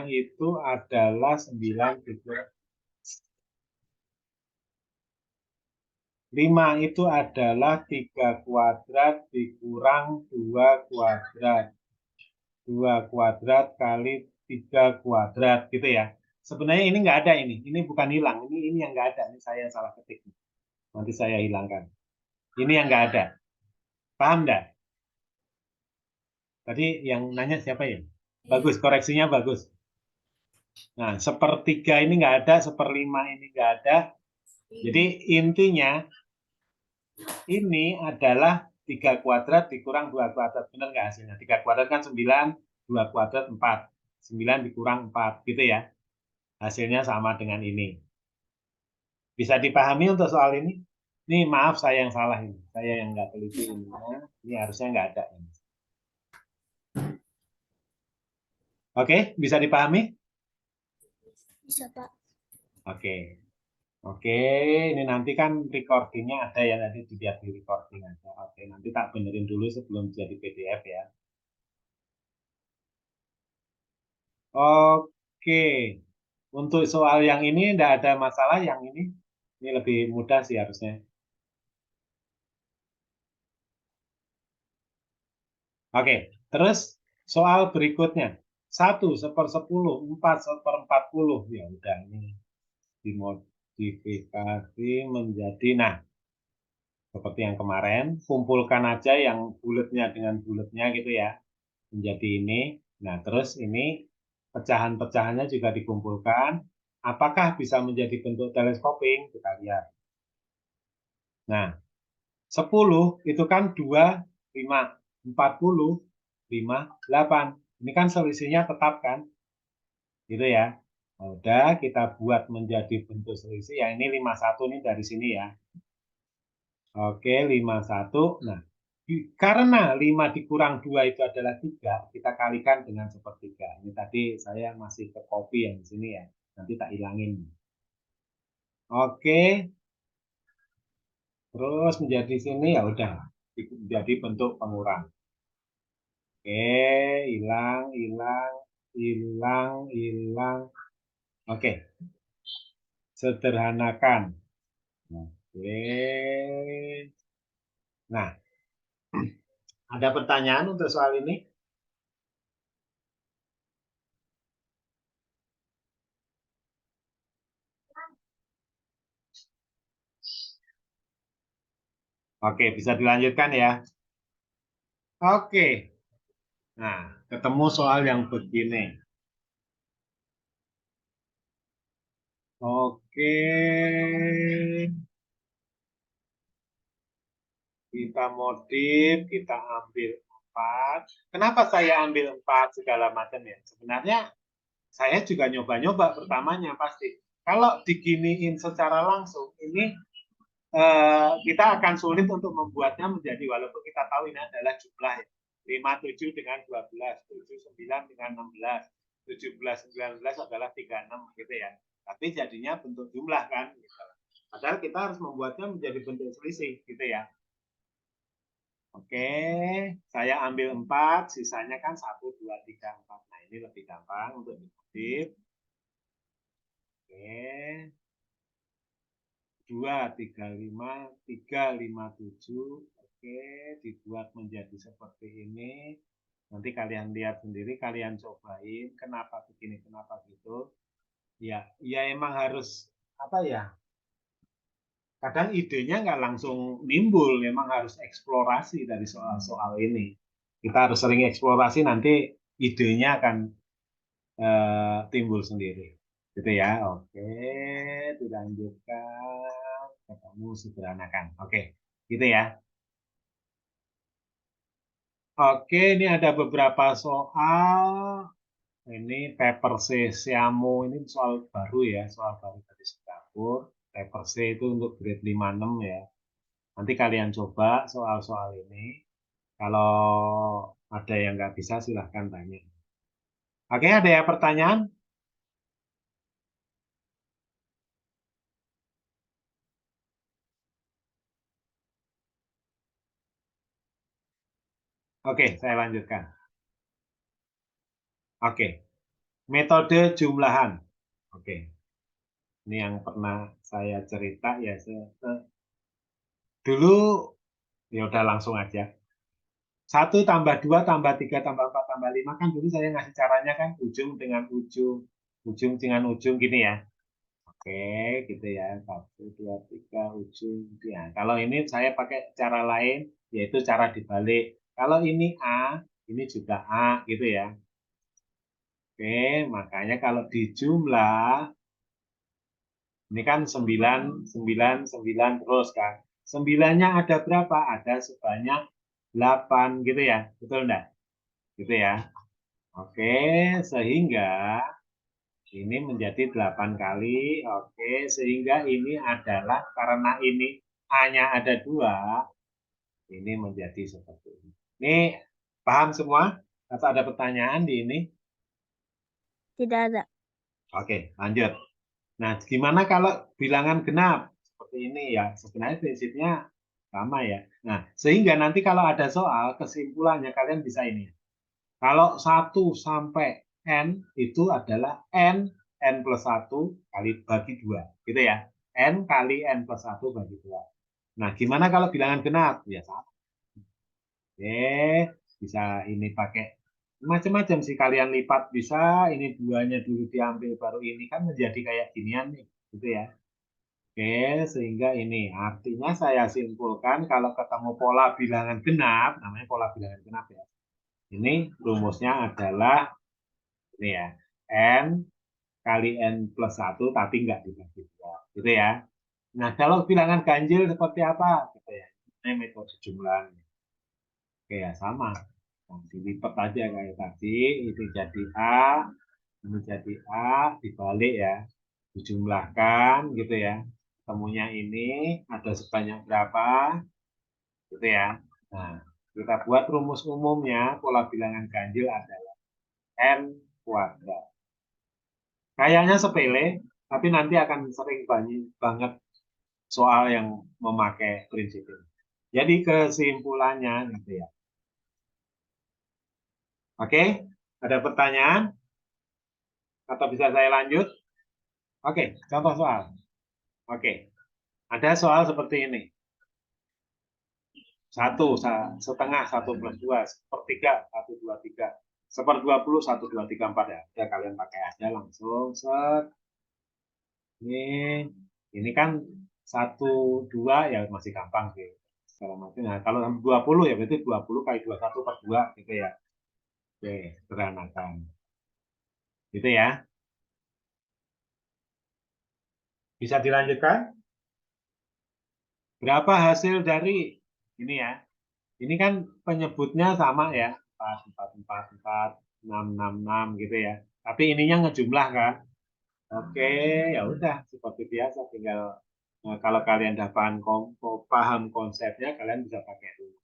itu adalah 9 dikurang 5 itu adalah 3 kuadrat dikurang 2 kuadrat. 2 kuadrat kali 3 kuadrat gitu ya. Sebenarnya ini nggak ada ini. Ini bukan hilang. Ini yang nggak ada. Ini saya salah ketik. Nanti saya hilangkan. Ini yang nggak ada. Paham nggak? Tadi yang nanya siapa ya? Bagus, koreksinya bagus. Nah, sepertiga ini nggak ada, seperlima ini nggak ada. Jadi intinya ini adalah 3 kuadrat dikurang 2 kuadrat. Benar nggak hasilnya? 3 kuadrat kan 9, 2 kuadrat 4. 9 dikurang 4, gitu ya. Hasilnya sama dengan ini. Bisa dipahami untuk soal ini? Ini maaf saya yang salah ini. Saya yang nggak teliti ini. Ini harusnya nggak ada. Ini. Oke, bisa dipahami? Bisa, Pak. Oke. Oke, ini nanti kan recordingnya ada ya, nanti dilihat di recording aja. Oke, nanti tak benerin dulu sebelum jadi PDF ya. Oke, untuk soal yang ini tidak ada masalah, yang ini lebih mudah sih harusnya. Oke, terus soal berikutnya. 1/10, 4/40. Ya udah, ini dimodifikasi menjadi, nah, seperti yang kemarin, kumpulkan aja yang bulatnya dengan bulatnya gitu ya, menjadi ini. Nah, terus ini pecahan-pecahannya juga dikumpulkan. Apakah bisa menjadi bentuk teleskoping? Kita lihat. Nah, 10 itu kan 2, 5, 40, 5, 8. Ini kan selisihnya tetap kan? Gitu ya. Nah, udah kita buat menjadi bentuk selisih. Ya, ini 51 nih dari sini ya. Oke, 51. Nah, karena 5 dikurang 2 itu adalah 3, kita kalikan dengan sepertiga. Ini tadi saya masih ke copy yang di sini ya. Nanti tak hilangin. Oke. Terus menjadi sini ya udah jadi bentuk pengurang. Oke, hilang, hilang, hilang, hilang. Oke, sederhanakan. Oke. Nah, ada pertanyaan untuk soal ini? Oke, bisa dilanjutkan ya. Oke. Nah, ketemu soal yang begini. Oke. Kita modif, kita ambil 4. Kenapa saya ambil 4 segala macam ya? Sebenarnya saya juga nyoba-nyoba pertamanya pasti. Kalau diginiin secara langsung, ini kita akan sulit untuk membuatnya menjadi, walaupun kita tahu ini adalah jumlah ya. 57 dengan 12, 79 dengan 16, 17, 19 adalah 36 gitu ya. Tapi jadinya bentuk jumlah kan. Gitu. Padahal kita harus membuatnya menjadi bentuk selisih gitu ya. Oke, saya ambil 4, sisanya kan 1, 2, 3, 4. Nah, ini lebih gampang untuk dikutip. Oke. 2, 3, 5, 3, 5, 7. Oke, dibuat menjadi seperti ini. Nanti kalian lihat sendiri, kalian cobain kenapa begini, kenapa gitu. Ya, ya emang harus apa ya? Kadang idenya nggak langsung nimbul, memang harus eksplorasi dari soal-soal ini. Kita harus sering eksplorasi, nanti idenya akan timbul sendiri. Gitu ya. Oke, dilanjutkan. Ketemu sederhanakan. Oke, gitu ya. Oke, ini ada beberapa soal. Ini paper C, Siamo, ini soal baru ya, soal baru dari Singapura. Paper C itu untuk grade 56 ya. Nanti kalian coba soal-soal ini. Kalau ada yang nggak bisa, silahkan tanya. Oke, ada ya pertanyaan? Oke, saya lanjutkan. Oke, metode jumlahan. Oke, ini yang pernah saya cerita ya. Dulu ya udah langsung aja. 1 tambah 2 tambah 3 tambah 4 tambah 5 kan dulu saya ngasih caranya kan ujung dengan ujung, ujung dengan ujung gini ya. Oke, gitu ya. 1, 2, 3 ujung. Ya, kalau ini saya pakai cara lain, yaitu cara dibalik. Kalau ini A, ini juga A, gitu ya. Oke, makanya kalau dijumlah, ini kan 9, 9, 9 terus kan. 9-nya ada berapa? Ada sebanyak 8, gitu ya. Betul enggak? Gitu ya. Oke, sehingga ini menjadi 8 kali. Oke, sehingga ini adalah karena ini A-nya ada 2, ini menjadi seperti ini. Ini paham semua? Atau ada pertanyaan di ini? Tidak ada. Oke, lanjut. Nah, gimana kalau bilangan genap? Seperti ini ya, sebenarnya prinsipnya sama ya. Nah, sehingga nanti kalau ada soal, kesimpulannya kalian bisa ini. Kalau 1 sampai N itu adalah N plus 1 kali bagi 2. Gitu ya. N kali N plus 1 bagi 2. Nah, gimana kalau bilangan genap? Ya sama. Oke, bisa ini pakai macam-macam sih, kalian lipat bisa, ini 2-nya dulu diambil baru ini kan menjadi kayak ginian nih, gitu ya. Oke, sehingga ini artinya saya simpulkan kalau ketemu pola bilangan genap, namanya pola bilangan genap ya. Ini rumusnya adalah ini ya, N kali N plus 1 tapi nggak dibagi 2, gitu ya. Nah, kalau bilangan ganjil seperti apa? Gitu ya. Ini metode jumlahan. Oke ya, sama. Nah, dilipat aja kayak tadi, ini jadi A, ini jadi A, dibalik ya. Dijumlahkan gitu ya. Temunya ini ada sebanyak berapa, gitu ya. Nah, kita buat rumus umumnya, pola bilangan ganjil adalah N kuadrat. Kayaknya sepele, tapi nanti akan sering banget soal yang memakai prinsip ini. Jadi kesimpulannya gitu ya. Oke, ada pertanyaan? Atau bisa saya lanjut? Oke, contoh soal. Oke, ada soal seperti ini. 1 setengah 1 plus 2, sepertiga 1, 2, 3. 1/20, 1, 2, 3, 4 ya. Ya kalian pakai aja langsung. Set. Ini kan 1, 2 ya masih gampang sih. Segala macam. Nah, kalau 20 ya berarti 20 kali 21 per 2 gitu ya. Oke, sederhanakan. Gitu ya. Bisa dilanjutkan? Berapa hasil dari ini ya? Ini kan penyebutnya sama ya. 4, 4, 4, 4, 6, 6, 6 gitu ya. Tapi ininya ngejumlah kan? Oke, ya udah seperti biasa tinggal kalau kalian udah paham konsepnya, kalian bisa pakai dulu.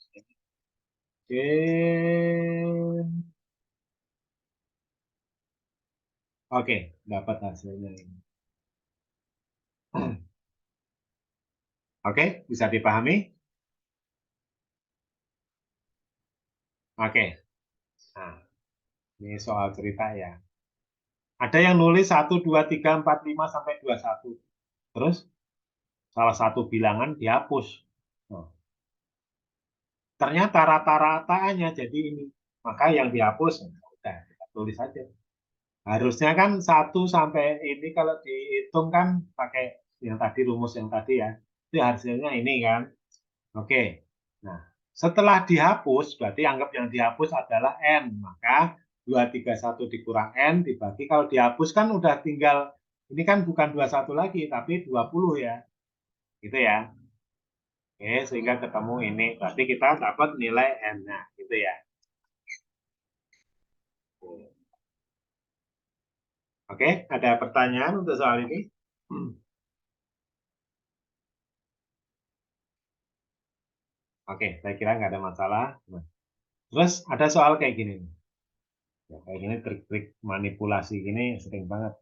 Oke. Oke, dapat hasilnya ini. Oke, bisa dipahami? Oke. Nah, ini soal cerita ya. Ada yang nulis 1, 2, 3, 4, 5 sampai 21. Terus salah satu bilangan dihapus. Oh, ternyata rata-rataannya jadi ini. Maka yang dihapus, udah kita tulis saja. Harusnya kan 1 sampai ini kalau dihitung kan pakai yang tadi, rumus yang tadi ya. Itu hasilnya ini kan. Oke. Nah, setelah dihapus, berarti anggap yang dihapus adalah N. Maka 2, 3, 1 dikurang N dibagi. Kalau dihapus kan udah tinggal, ini kan bukan 21 lagi, tapi 20 ya. Gitu ya. Oke, sehingga ketemu ini. Berarti kita dapat nilai N-nya. Gitu ya. Oke, ada pertanyaan untuk soal ini? Oke, saya kira nggak ada masalah. Nah, terus ada soal kayak gini. Ya, kayak gini trik-trik manipulasi gini sering banget.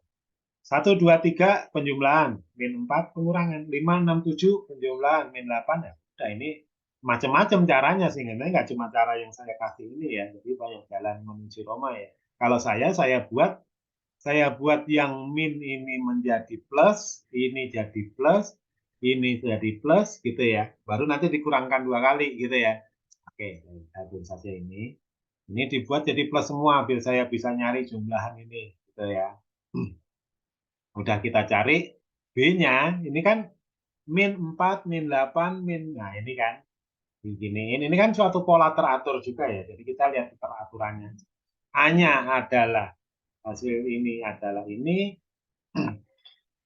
1, 2, 3 penjumlahan, min 4 pengurangan, 5, 6, 7 penjumlahan, min 8 ya. Udah ini macam-macam caranya sih, nggak cuma cara yang saya kasih ini ya, jadi banyak jalan menuju Roma ya. Kalau saya buat yang min ini menjadi plus, ini jadi plus, ini jadi plus gitu ya. Baru nanti dikurangkan 2 kali gitu ya. Oke, saya tulis saja ini. Ini dibuat jadi plus semua biar saya bisa nyari jumlahan ini gitu ya. Udah kita cari B-nya, ini kan min 4, min 8, min. Nah, ini kan begini. Ini kan suatu pola teratur juga ya. Jadi kita lihat teraturannya. A-nya adalah hasil ini adalah ini,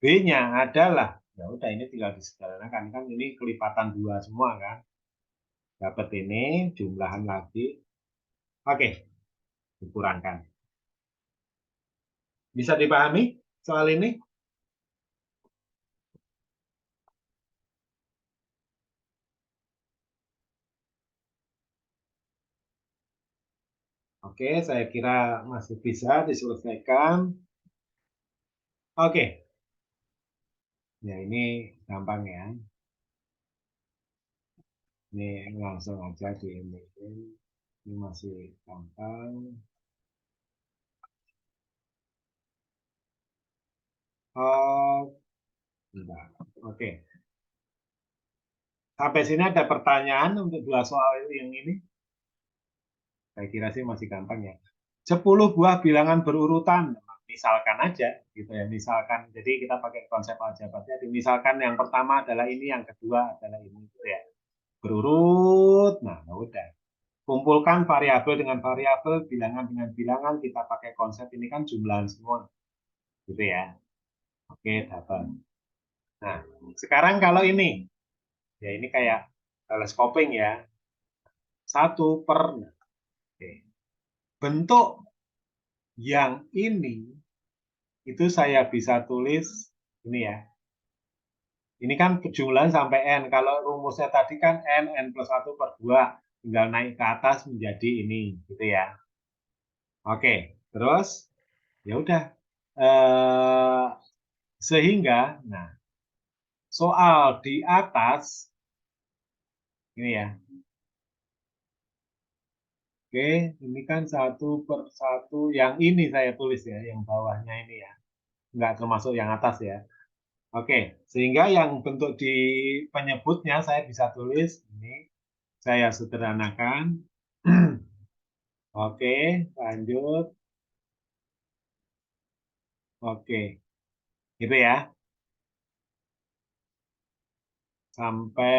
B-nya adalah ya udah ini tinggal disederhanakan kan ini kelipatan 2 semua kan. Dapat ini jumlahan lagi. Oke, dikurangkan. Bisa dipahami soal ini? Oke, saya kira masih bisa diselesaikan. Oke. Ya, ini gampang ya. Ini langsung aja di ini. Ini masih gampang. Oh, enggak. Oke. Sampai sini ada pertanyaan untuk 2 soal yang ini? Saya kira sih masih gampang ya. 10 buah bilangan berurutan. Misalkan aja gitu ya. Misalkan. Jadi kita pakai konsep aljabarnya. Misalkan yang pertama adalah ini, yang kedua adalah ini gitu ya. Berurut. Nah, udah. Kumpulkan variabel dengan variabel, bilangan dengan bilangan, kita pakai konsep ini kan jumlahan semua. Gitu ya. Oke, dapat. Nah, sekarang kalau ini. Ya ini kayak telescoping ya. 1/. Oke. Bentuk yang ini itu saya bisa tulis ini ya. Ini kan jumlahan sampai N. Kalau rumusnya tadi kan N plus 1/2. Tinggal naik ke atas menjadi ini. Gitu ya. Oke. Terus, ya udah. Sehingga, nah, soal di atas, ini ya. Oke, ini kan 1/1. Yang ini saya tulis ya, yang bawahnya ini ya. Nggak termasuk yang atas ya. Oke, sehingga yang bentuk di penyebutnya saya bisa tulis ini. Saya sederhanakan. Oke, lanjut. Oke, gitu ya. Sampai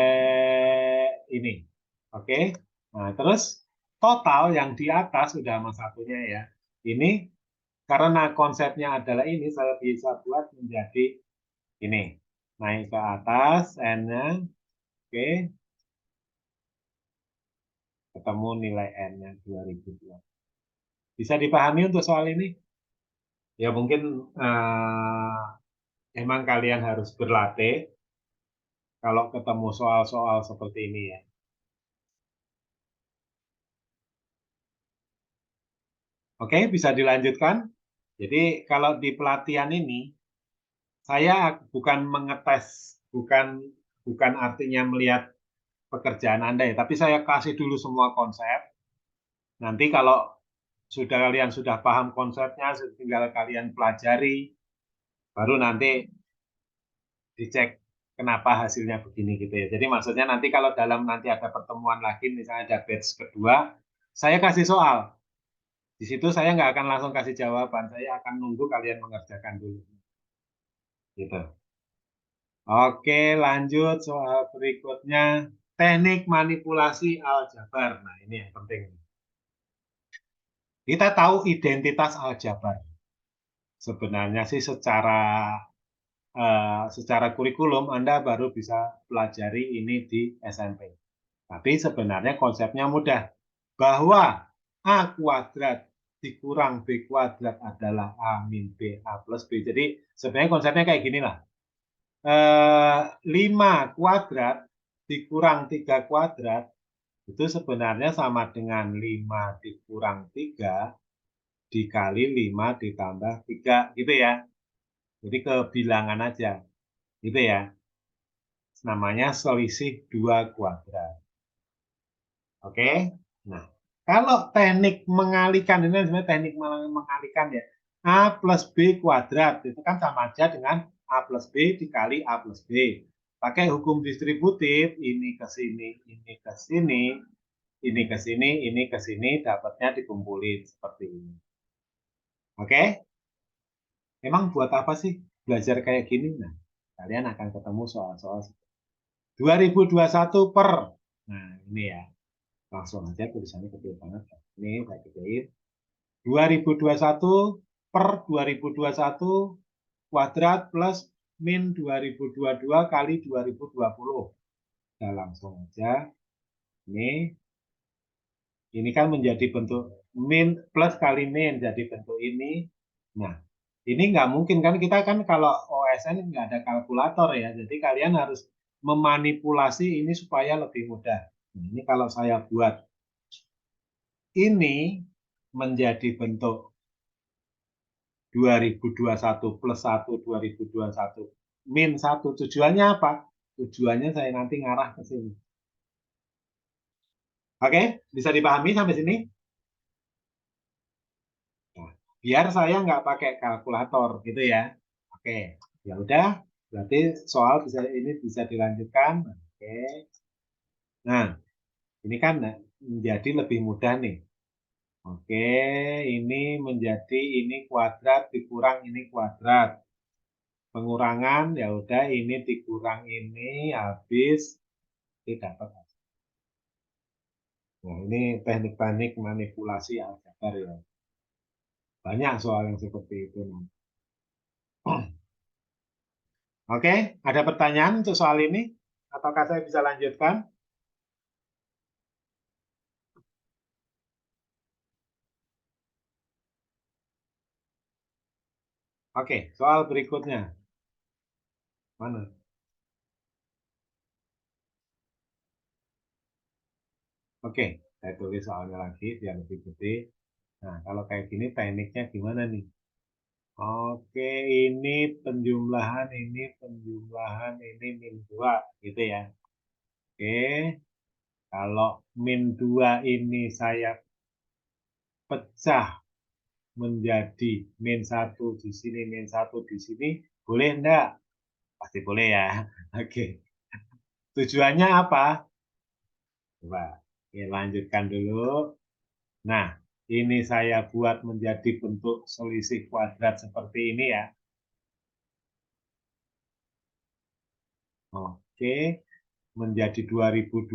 ini. Oke. Nah, terus total yang di atas sudah sama satunya ya. Ini karena konsepnya adalah ini, saya bisa buat menjadi ini. Naik ke atas, N-nya. Oke. Ketemu nilai N-nya 2002. Bisa dipahami untuk soal ini? Ya mungkin emang kalian harus berlatih kalau ketemu soal-soal seperti ini ya. Oke, bisa dilanjutkan. Jadi kalau di pelatihan ini, saya bukan mengetes, bukan artinya melihat pekerjaan Anda ya, tapi saya kasih dulu semua konsep. Nanti kalau kalian sudah paham konsepnya, tinggal kalian pelajari, baru nanti dicek kenapa hasilnya begini gitu ya. Jadi maksudnya nanti kalau nanti ada pertemuan lagi, misalnya ada batch kedua, saya kasih soal. Di situ saya nggak akan langsung kasih jawaban, saya akan nunggu kalian mengerjakan dulu. Gitu. Oke, lanjut soal berikutnya. Teknik manipulasi aljabar. Nah, ini yang penting. Kita tahu identitas aljabar. Sebenarnya sih secara kurikulum Anda baru bisa pelajari ini di SMP. Tapi sebenarnya konsepnya mudah. Bahwa A kuadrat dikurang B kuadrat adalah A min B, A plus B. Jadi sebenarnya konsepnya kayak gini lah. 5 kuadrat dikurang 3 kuadrat itu sebenarnya sama dengan 5 dikurang 3 dikali 5 ditambah 3 gitu ya. Jadi kebilangan aja gitu ya. Namanya selisih 2 kuadrat. Oke. Nah, kalau teknik mengalihkan, ini sebenarnya teknik mengalihkan ya. A plus B kuadrat, itu kan sama aja dengan A plus B dikali A plus B. Pakai hukum distributif, ini ke sini, ini ke sini, ini ke sini, ini ke sini, dapatnya dikumpulin seperti ini. Oke? Emang buat apa sih belajar kayak gini? Nah, kalian akan ketemu soal-soal 2021 per. Nah, ini ya. Langsung aja tulisannya kecil banget. Ini saya gedein. 2021 per 2021 kuadrat plus min 2022 kali 2020. Nah, langsung aja. Ini kan menjadi bentuk min plus kali min jadi bentuk ini. Nah, ini nggak mungkin kan kita kan kalau OSN nggak ada kalkulator ya. Jadi kalian harus memanipulasi ini supaya lebih mudah. Nah, ini kalau saya buat ini menjadi bentuk 2021 plus 1 2021 min 1. Tujuannya apa? Tujuannya saya nanti ngarah ke sini. Oke, bisa dipahami sampai sini? Nah, biar saya nggak pakai kalkulator gitu ya. Oke, ya udah. Berarti soal ini bisa dilanjutkan. Oke. Nah, ini kan menjadi lebih mudah nih. Oke, ini menjadi ini kuadrat dikurang ini kuadrat. Pengurangan ya udah ini dikurang ini habis tidak dapat. Nah, ini teknik-teknik manipulasi aljabar ya. Banyak soal yang seperti itu. Oke, ada pertanyaan untuk soal ini? Ataukah saya bisa lanjutkan? Oke, soal berikutnya. Mana? Oke, saya tulis soalnya lagi biar lebih gede. Nah, kalau kayak gini tekniknya gimana nih? Oke, ini penjumlahan, ini min 2, gitu ya. Oke, kalau min 2 ini saya pecah menjadi min 1 di sini, min 1 di sini, boleh enggak? Pasti boleh ya. Oke, tujuannya apa? Coba ya, lanjutkan dulu. Nah, ini saya buat menjadi bentuk selisih kuadrat seperti ini ya. Oke, menjadi 2021,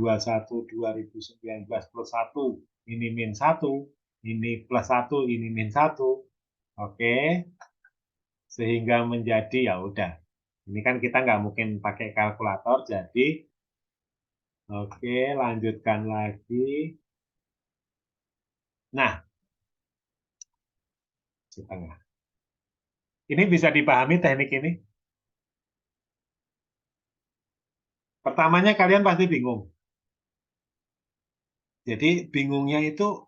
2019 plus 1. Ini min 1, ini plus 1, ini min 1. Oke, sehingga menjadi ya udah. Ini kan kita nggak mungkin pakai kalkulator, jadi oke, lanjutkan lagi. Nah, setengah. Ini bisa dipahami teknik ini? Pertamanya kalian pasti bingung. Jadi bingungnya itu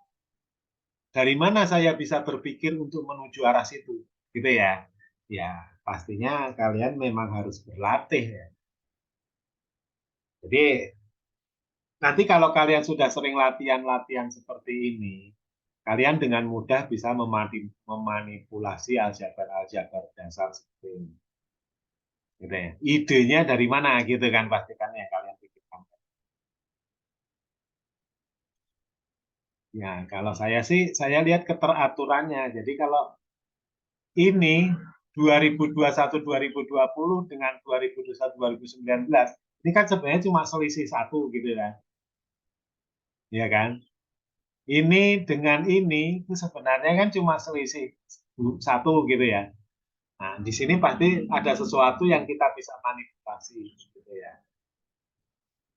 dari mana saya bisa berpikir untuk menuju arah situ, gitu ya? Ya, pastinya kalian memang harus berlatih ya. Jadi nanti kalau kalian sudah sering latihan-latihan seperti ini, kalian dengan mudah bisa memanipulasi aljabar-aljabar dasar seperti ini. Gitu ya. Idenya dari mana gitu kan pastikan yang kalian pikirkan. Ya, kalau saya sih saya lihat keteraturannya. Jadi kalau ini 2021 2020 dengan 2021 2019 ini kan sebenarnya cuma selisih satu gitu kan. Ya kan? Ini dengan ini itu sebenarnya kan cuma selisih satu gitu ya. Nah, di sini pasti ada sesuatu yang kita bisa manipulasi gitu ya.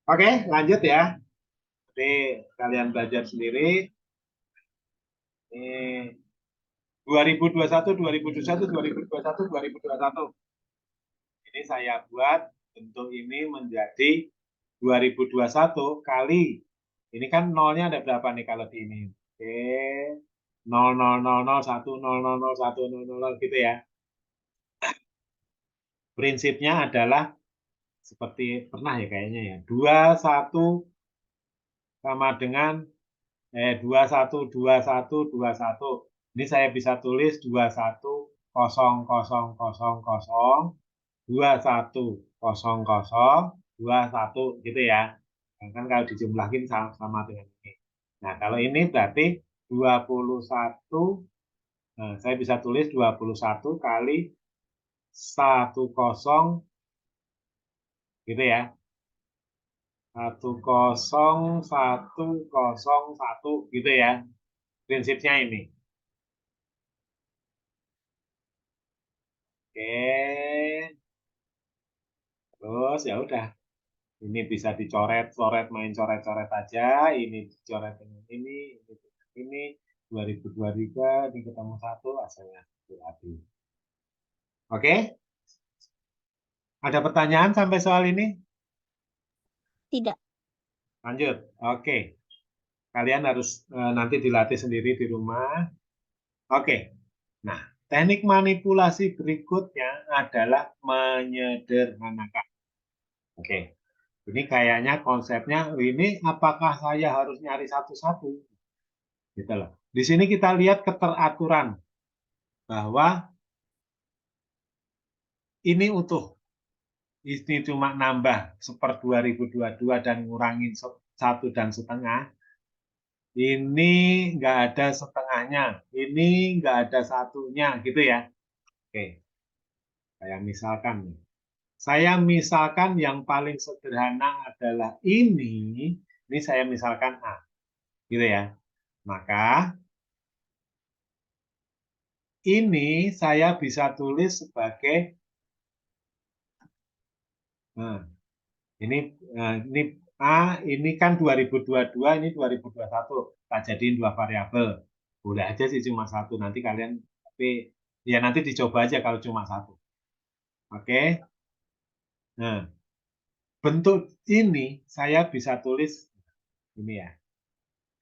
Oke, lanjut ya. Jadi kalian belajar sendiri. Ini 2021, 2021, 2021, 2021. Ini saya buat bentuk ini menjadi 2021 kali. Ini kan nolnya ada berapa nih kalau di ini? Oke. 00001 0001 00 gitu ya. Prinsipnya adalah seperti pernah ya kayaknya ya. 21 sama dengan 21, 21, 21. Ini saya bisa tulis 21, 0, 0, 0, 0, 21, 0, 0, 21, gitu ya. Kan kalau dijumlahin sama dengan ini. Nah, kalau ini berarti 21, nah, saya bisa tulis 21 kali 10, gitu ya. 10101 gitu ya. Prinsipnya ini. Oke. Terus ya udah. Ini bisa dicoret-coret, main coret-coret aja. Ini dicoret dengan ini 2023 ini ketemu 1 hasilnya habis. Oke? Ada pertanyaan sampai soal ini? Tidak. Lanjut. Oke. Kalian harus nanti dilatih sendiri di rumah. Oke. Nah, teknik manipulasi berikutnya adalah menyederhanakan. Oke. Ini kayaknya konsepnya ini apakah saya harus nyari satu-satu? Gitu loh. Di sini kita lihat keteraturan bahwa ini utuh. Ini cuma nambah 1/2022 dan ngurangin 1,5. Ini nggak ada setengahnya. Ini nggak ada satunya, gitu ya. Oke, kayak misalkan nih. Saya misalkan yang paling sederhana adalah ini saya misalkan A, gitu ya. Maka ini saya bisa tulis sebagai nah, ini A, ini kan 2022, ini 2021. Tak jadiin 2 variabel. Boleh aja sih cuma satu. Nanti kalian, tapi ya nanti dicoba aja kalau cuma satu. Oke. Nah, bentuk ini saya bisa tulis ini ya.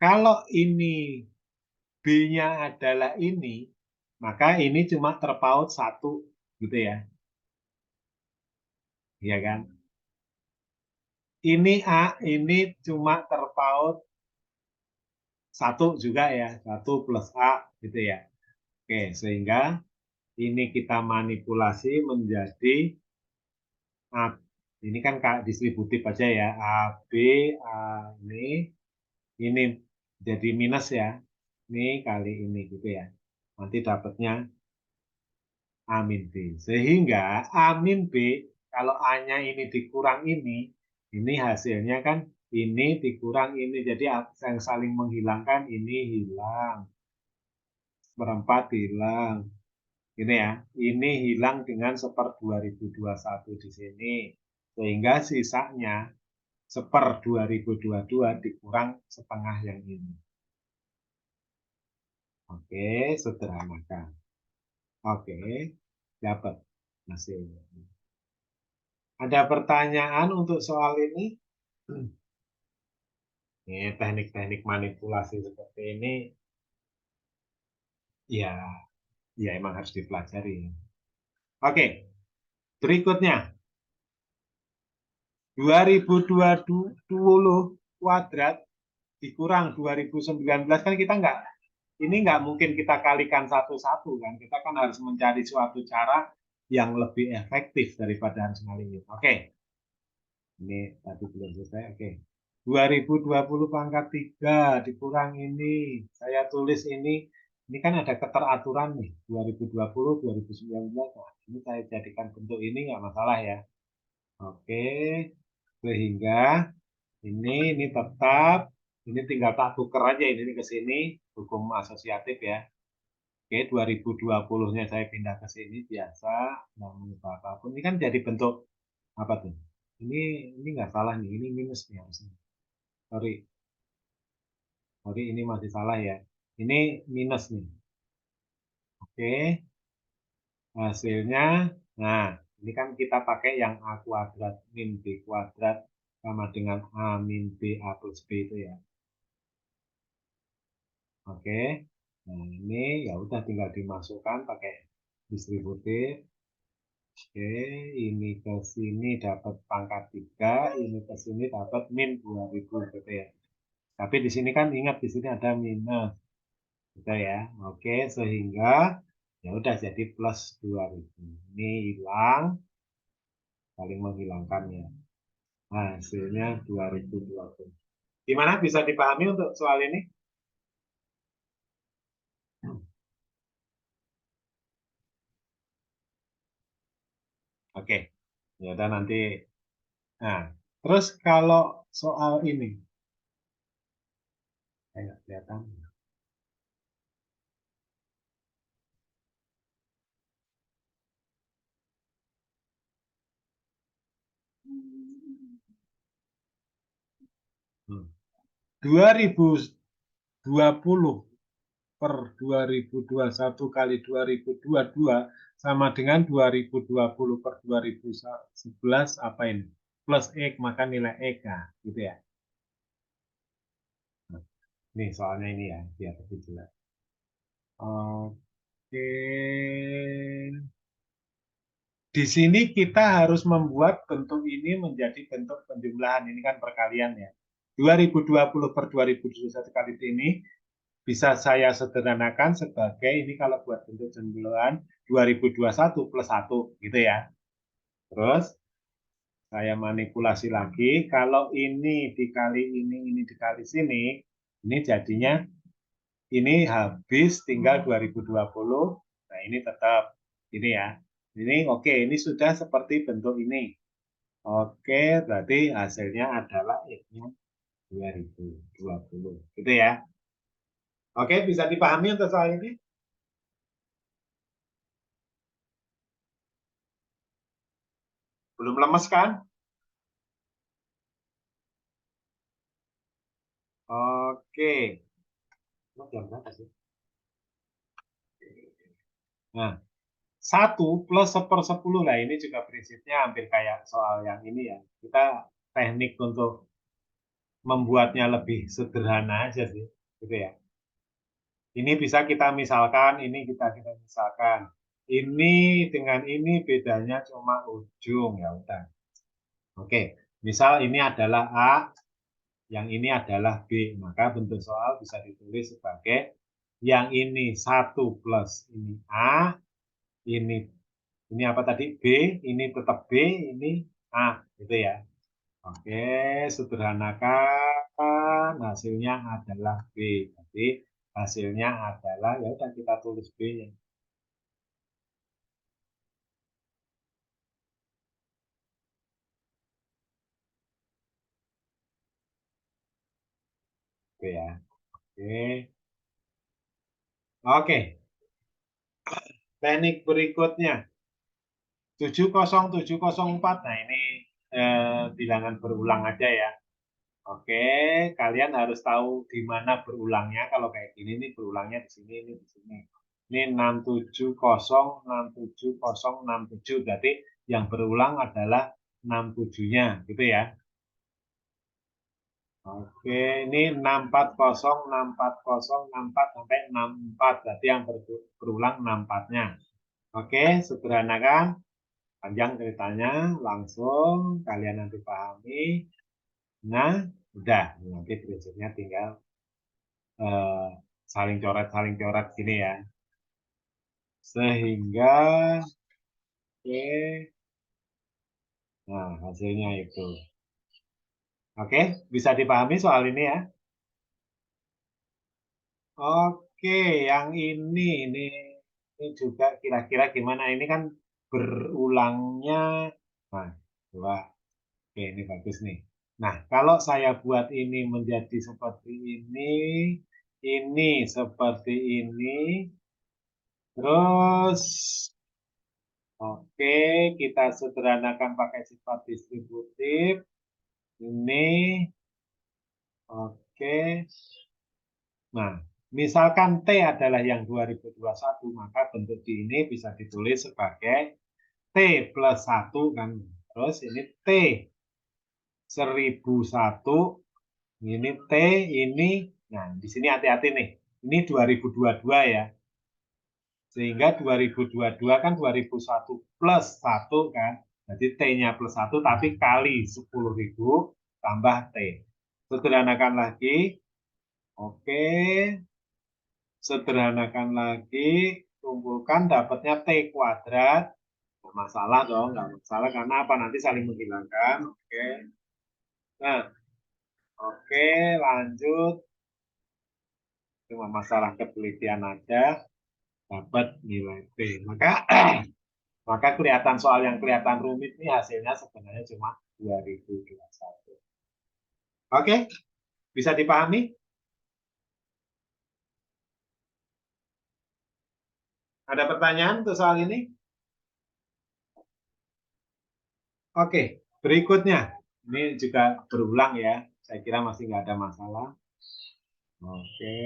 Kalau ini B-nya adalah ini, maka ini cuma terpaut satu, gitu ya. Iya kan? Ini A, ini cuma terpaut satu juga ya, 1 plus A, gitu ya. Oke, sehingga ini kita manipulasi menjadi A. Ini kan distributif aja ya, A, B, A, ini jadi minus ya. Ini kali ini gitu ya. Nanti dapatnya A min B. Sehingga A min B, kalau A-nya ini dikurang ini hasilnya kan ini dikurang ini. Jadi yang saling menghilangkan ini hilang. Seperempat hilang. Ini ya, ini hilang dengan 1/2021 di sini. Sehingga sisanya 1/2022 dikurang setengah yang ini. Oke, sederhanakan. Oke, dapat hasilnya. Ada pertanyaan untuk soal ini? Ini teknik-teknik manipulasi seperti ini, ya, ya emang harus dipelajari. Oke, berikutnya 2020 kuadrat dikurang 2019 kan kita nggak mungkin kita kalikan satu-satu kan. Kita kan harus mencari suatu cara yang lebih efektif daripada harus ngalingin. Oke. Ini tadi belum selesai. Oke. 2020 pangkat 3 dikurang ini. Saya tulis ini. Ini kan ada keteraturan nih. 2020, 2019. Nah, ini saya jadikan bentuk ini nggak masalah ya. Oke. Sehingga ini tetap. Ini tinggal tak tuker aja ini ke sini. Hukum asosiatif ya. Oke, 2020-nya saya pindah ke sini biasa, nggak mengubah apapun. Ini kan jadi bentuk apa tuh? Ini nggak salah nih, ini minus nih harusnya. Sorry, sorry ini masih salah ya. Ini minus nih. Oke, hasilnya, nah ini kan kita pakai yang A kuadrat min B kuadrat sama dengan A min B A plus B itu ya. Oke, nah ini ya udah tinggal dimasukkan pakai distributif. Oke, ini ke sini dapat pangkat 3, ini ke sini dapat min 2000 gitu ya. Tapi di sini kan ingat di sini ada minus. Gitu ya. Oke, sehingga ya udah jadi plus 2000. Ini hilang, saling menghilangkannya. Nah, hasilnya 2020. Gimana bisa dipahami untuk soal ini? Oke, ya udah nanti. Nah, terus kalau soal ini, kayak kelihatan. Hmm. 2020 per 2021 kali 2022 sama dengan 2020 per 2011 apa ini? Plus X, maka nilai X. Nah, gitu ya. Nah, nih soalnya ini ya, biar lebih jelas. Oke. Di sini kita harus membuat bentuk ini menjadi bentuk penjumlahan. Ini kan perkalian ya. 2020 per 2021 kali ini bisa saya sederhanakan sebagai ini kalau buat bentuk jumlahan 2021 plus 1 gitu ya. Terus saya manipulasi lagi. Kalau ini dikali ini dikali sini, ini jadinya ini habis tinggal 2020. Nah, ini tetap ini ya. Ini oke, ini sudah seperti bentuk ini. Oke, berarti hasilnya adalah X-nya 2020. Gitu ya. Oke, bisa dipahami untuk soal ini? Belum lemes kan? Oke. Jam berapa sih? Nah, 1 plus 1/10 lah. Ini juga prinsipnya hampir kayak soal yang ini ya. Kita teknik untuk membuatnya lebih sederhana aja sih. Gitu ya. Ini bisa kita misalkan, ini kita misalkan. Ini dengan ini bedanya cuma ujung, ya udah. Oke, misal ini adalah A, yang ini adalah B, maka bentuk soal bisa ditulis sebagai yang ini 1 plus ini A, ini apa tadi? B, ini tetap B, ini A, gitu ya. Oke, sederhanakan, hasilnya adalah B. Jadi hasilnya adalah, ya udah kita tulis B-nya. Oke ya. Oke. Oke. Teknik berikutnya 70704. Nah, ini bilangan berulang aja ya. Oke, kalian harus tahu di mana berulangnya. Kalau kayak gini nih berulangnya di sini, ini di sini. Ini 670, 67067. Berarti yang berulang adalah 67-nya, gitu ya. Oke, ini 640, 640, 64 sampai 64. Berarti yang berulang 64-nya. Oke, sederhanakan. Panjang ceritanya, langsung kalian nanti pahami. Nah, udah. Nanti prinsipnya tinggal saling coret gini ya. Sehingga, oke, nah hasilnya itu. Oke, bisa dipahami soal ini ya. Oke, yang ini juga kira-kira gimana? Ini kan berulangnya, nah, dua. Oke, ini bagus nih. Nah, kalau saya buat ini menjadi seperti ini seperti ini, terus oke, kita sederhanakan pakai sifat distributif. Ini oke. Nah, misalkan T adalah yang 2021, maka bentuk di ini bisa ditulis sebagai T plus 1 kan. Terus ini T 1001, ini T, ini. Nah, di sini hati-hati nih. Ini 2022 ya. Sehingga 2022 kan 2001 plus 1 kan. Jadi T-nya plus 1 tapi kali 10.000 tambah T. Sederhanakan lagi, Oke, sederhanakan lagi, kumpulkan dapatnya T kuadrat. Nggak masalah dong, nggak masalah karena apa? Nanti saling menghilangkan. Oke. Nah, oke, lanjut. Cuma masalah ketelitian aja, dapat nilai T. Maka kelihatan soal yang kelihatan rumit nih hasilnya sebenarnya cuma 2021. Oke, bisa dipahami? Ada pertanyaan untuk soal ini? Oke, berikutnya. Ini juga berulang ya. Saya kira masih nggak ada masalah. Oke.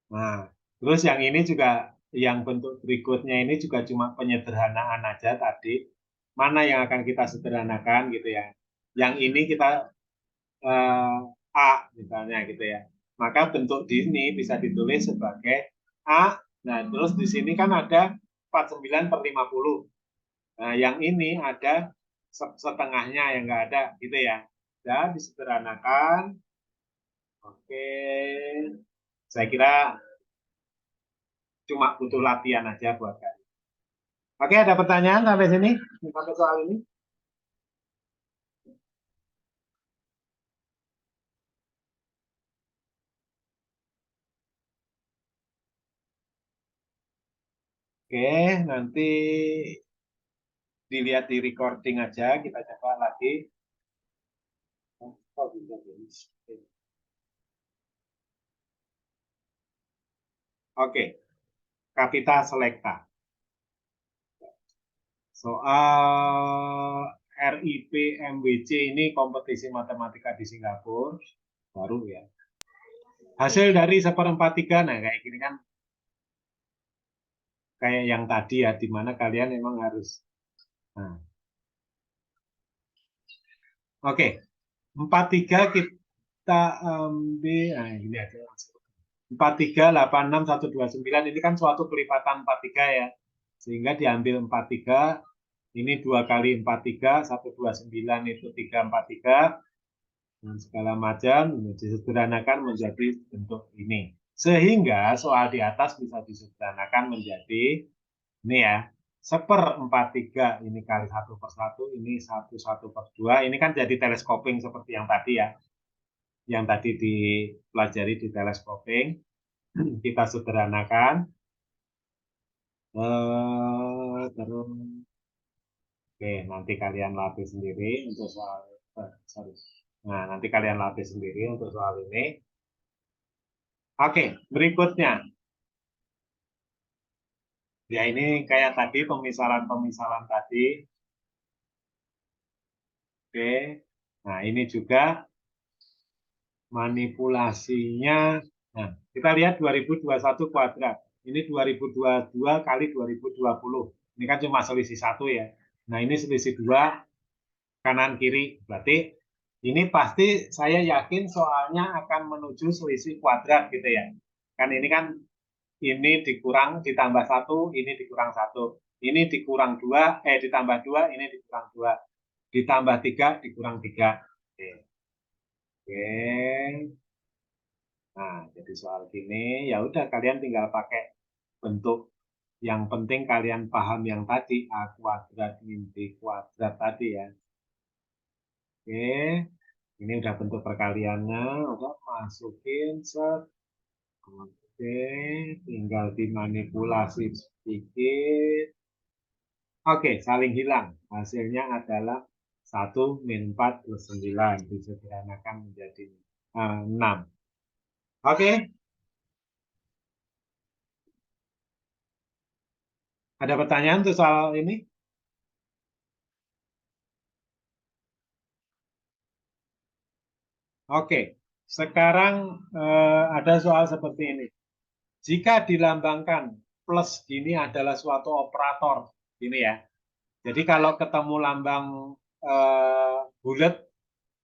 Nah, terus yang ini juga, yang bentuk berikutnya ini juga cuma penyederhanaan aja tadi. Mana yang akan kita sederhanakan gitu ya. Yang ini kita A misalnya gitu ya. Maka bentuk ini bisa ditulis sebagai A. Nah, terus di sini kan ada 49/50. Nah, yang ini ada setengahnya yang nggak ada gitu ya. Dan disederhanakan. Oke. Saya kira cuma butuh latihan aja buat kalian. Oke, ada pertanyaan sampai sini? Sampai soal ini? Oke, nanti dilihat di recording aja, kita coba lagi. Oke, Kapita Selekta. Soal RIP MWC ini kompetisi matematika di Singapura, baru ya. Hasil dari 1/4/3, nah kayak gini kan, kayak yang tadi ya, di mana kalian memang harus. Nah, oke, 4/3 kita ambil, nah ini aja langsung. 43, 86, 129 ini kan suatu kelipatan 43 ya. Sehingga diambil 43, ini 2 kali 43, 129 itu 343, dan segala macam disederhanakan menjadi bentuk ini. Sehingga soal di atas bisa disederhanakan menjadi ini ya, 1/4/3 ini kali 1/1, ini 1/1/2, ini kan jadi teleskoping seperti yang tadi ya, yang tadi dipelajari di teleskoping. Kita sederhanakan, terus oke, nanti kalian latih sendiri untuk soal sorry. Nah, nanti kalian latih sendiri untuk soal ini. Oke, berikutnya. Ya, ini kayak tadi pemisalan-pemisalan tadi. Oke. Nah, ini juga manipulasinya. Nah, kita lihat 2021 kuadrat. Ini 2022 kali 2020. Ini kan cuma selisih 1 ya. Nah, ini selisih 2 kanan kiri. Berarti ini pasti saya yakin soalnya akan menuju selisih kuadrat gitu ya. Kan ini kan ini dikurang ditambah 1, ini dikurang 1. Ini dikurang 2, ditambah 2, ini dikurang 2. Ditambah 3, dikurang 3. Oke. Oke. Nah, jadi soal gini ya udah kalian tinggal pakai bentuk, yang penting kalian paham yang tadi A kuadrat min B kuadrat tadi ya. Oke. Ini udah bentuk perkaliannya, udah masukin set. Oke, tinggal dimanipulasi sedikit. Oke, saling hilang. Hasilnya adalah 1 min 4 plus 9. Disederhanakan menjadi 6. Oke, ada pertanyaan untuk soal ini? Oke, sekarang ada soal seperti ini. Jika dilambangkan plus gini adalah suatu operator, gini ya. Jadi kalau ketemu lambang bulat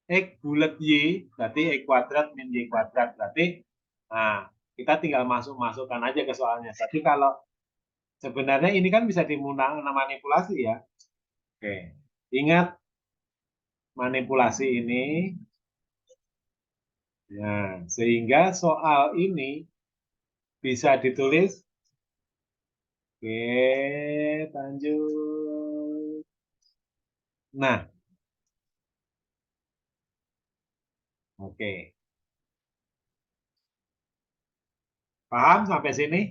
X bulat Y, berarti X kuadrat min Y kuadrat. Berarti, nah, kita tinggal masuk-masukkan aja ke soalnya. Tapi kalau sebenarnya ini kan bisa dimanipulasi ya. Oke, ingat manipulasi ini. Nah, sehingga soal ini bisa ditulis. Oke, lanjut. Nah, oke. Paham sampai sini?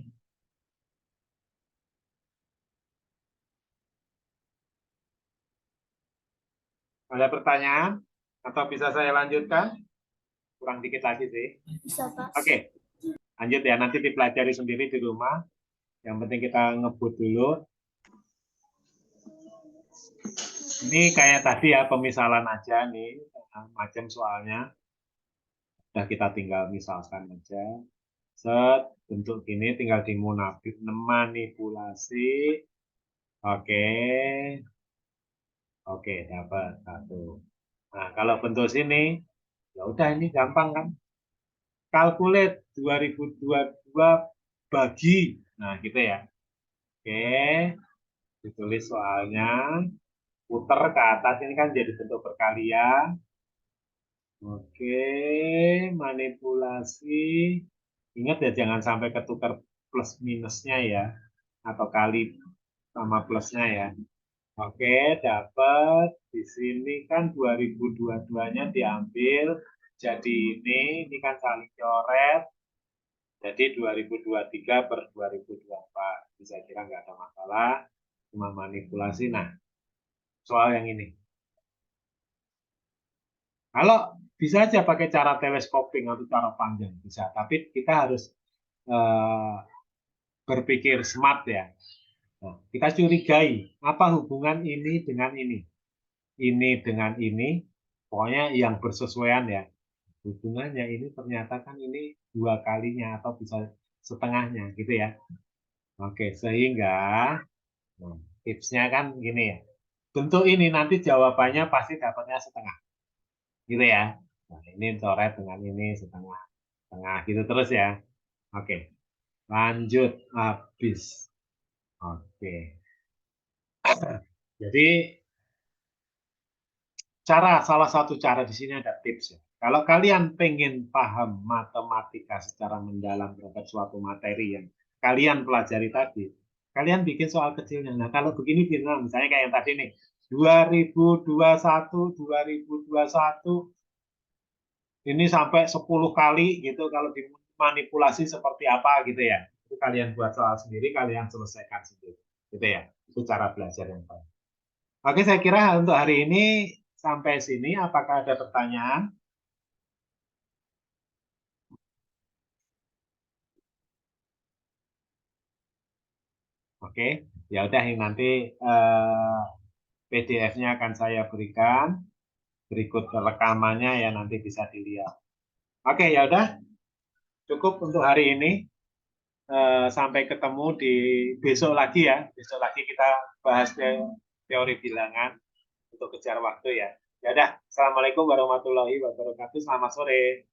Ada pertanyaan? Atau bisa saya lanjutkan? Kurang dikit lagi sih. Bisa, Pak. Oke, lanjut ya. Nanti dipelajari sendiri di rumah. Yang penting kita ngebut dulu. Ini kayak tadi ya, pemisalan aja nih. Macam soalnya. Udah kita tinggal misalkan aja. Set, bentuk gini tinggal dimanipulasi. Oke. Oke, dapat satu. Nah, kalau bentuk sini, ya udah ini gampang kan. Calculate 2022 bagi. Nah, gitu ya. Oke, ditulis soalnya. Puter ke atas ini kan jadi bentuk perkalian. Oke, manipulasi. Ingat ya, jangan sampai ketukar plus minusnya ya. Atau kali sama plusnya ya. Oke, dapat. Di sini kan 2022-nya diambil. Jadi ini kan saling coret. Jadi 2023 per 2024. Bisa kira nggak ada masalah. Cuma manipulasi. Nah, soal yang ini. Kalau bisa aja pakai cara telescoping atau cara panjang. Bisa. Tapi kita harus berpikir smart ya. Nah, kita curigai. Apa hubungan ini dengan ini? Ini dengan ini. Pokoknya yang bersesuaian ya. Hubungannya ini ternyata kan ini 2 kalinya atau bisa setengahnya gitu ya. Oke, sehingga tipsnya kan gini ya. Bentuk ini nanti jawabannya pasti dapatnya setengah. Gitu ya. Nah, ini coret dengan ini setengah. Setengah gitu terus ya. Oke. Lanjut habis. Oke. Jadi salah satu cara di sini ada tips ya. Kalau kalian pengen paham matematika secara mendalam terhadap suatu materi yang kalian pelajari tadi, kalian bikin soal kecilnya. Nah, kalau begini misalnya kayak yang tadi nih, 2021 ini sampai 10 kali gitu, kalau dimanipulasi seperti apa gitu ya. Itu kalian buat soal sendiri, kalian selesaikan sendiri. Gitu ya. Itu cara belajar yang baik. Oke, saya kira untuk hari ini sampai sini. Apakah ada pertanyaan? Oke, ya udah nanti PDF-nya akan saya berikan. Berikut rekamannya ya nanti bisa dilihat. Oke, ya udah cukup untuk hari ini. Sampai ketemu di besok lagi ya. Besok lagi kita bahas teori bilangan untuk kejar waktu ya. Ya udah, Assalamualaikum warahmatullahi wabarakatuh. Selamat sore.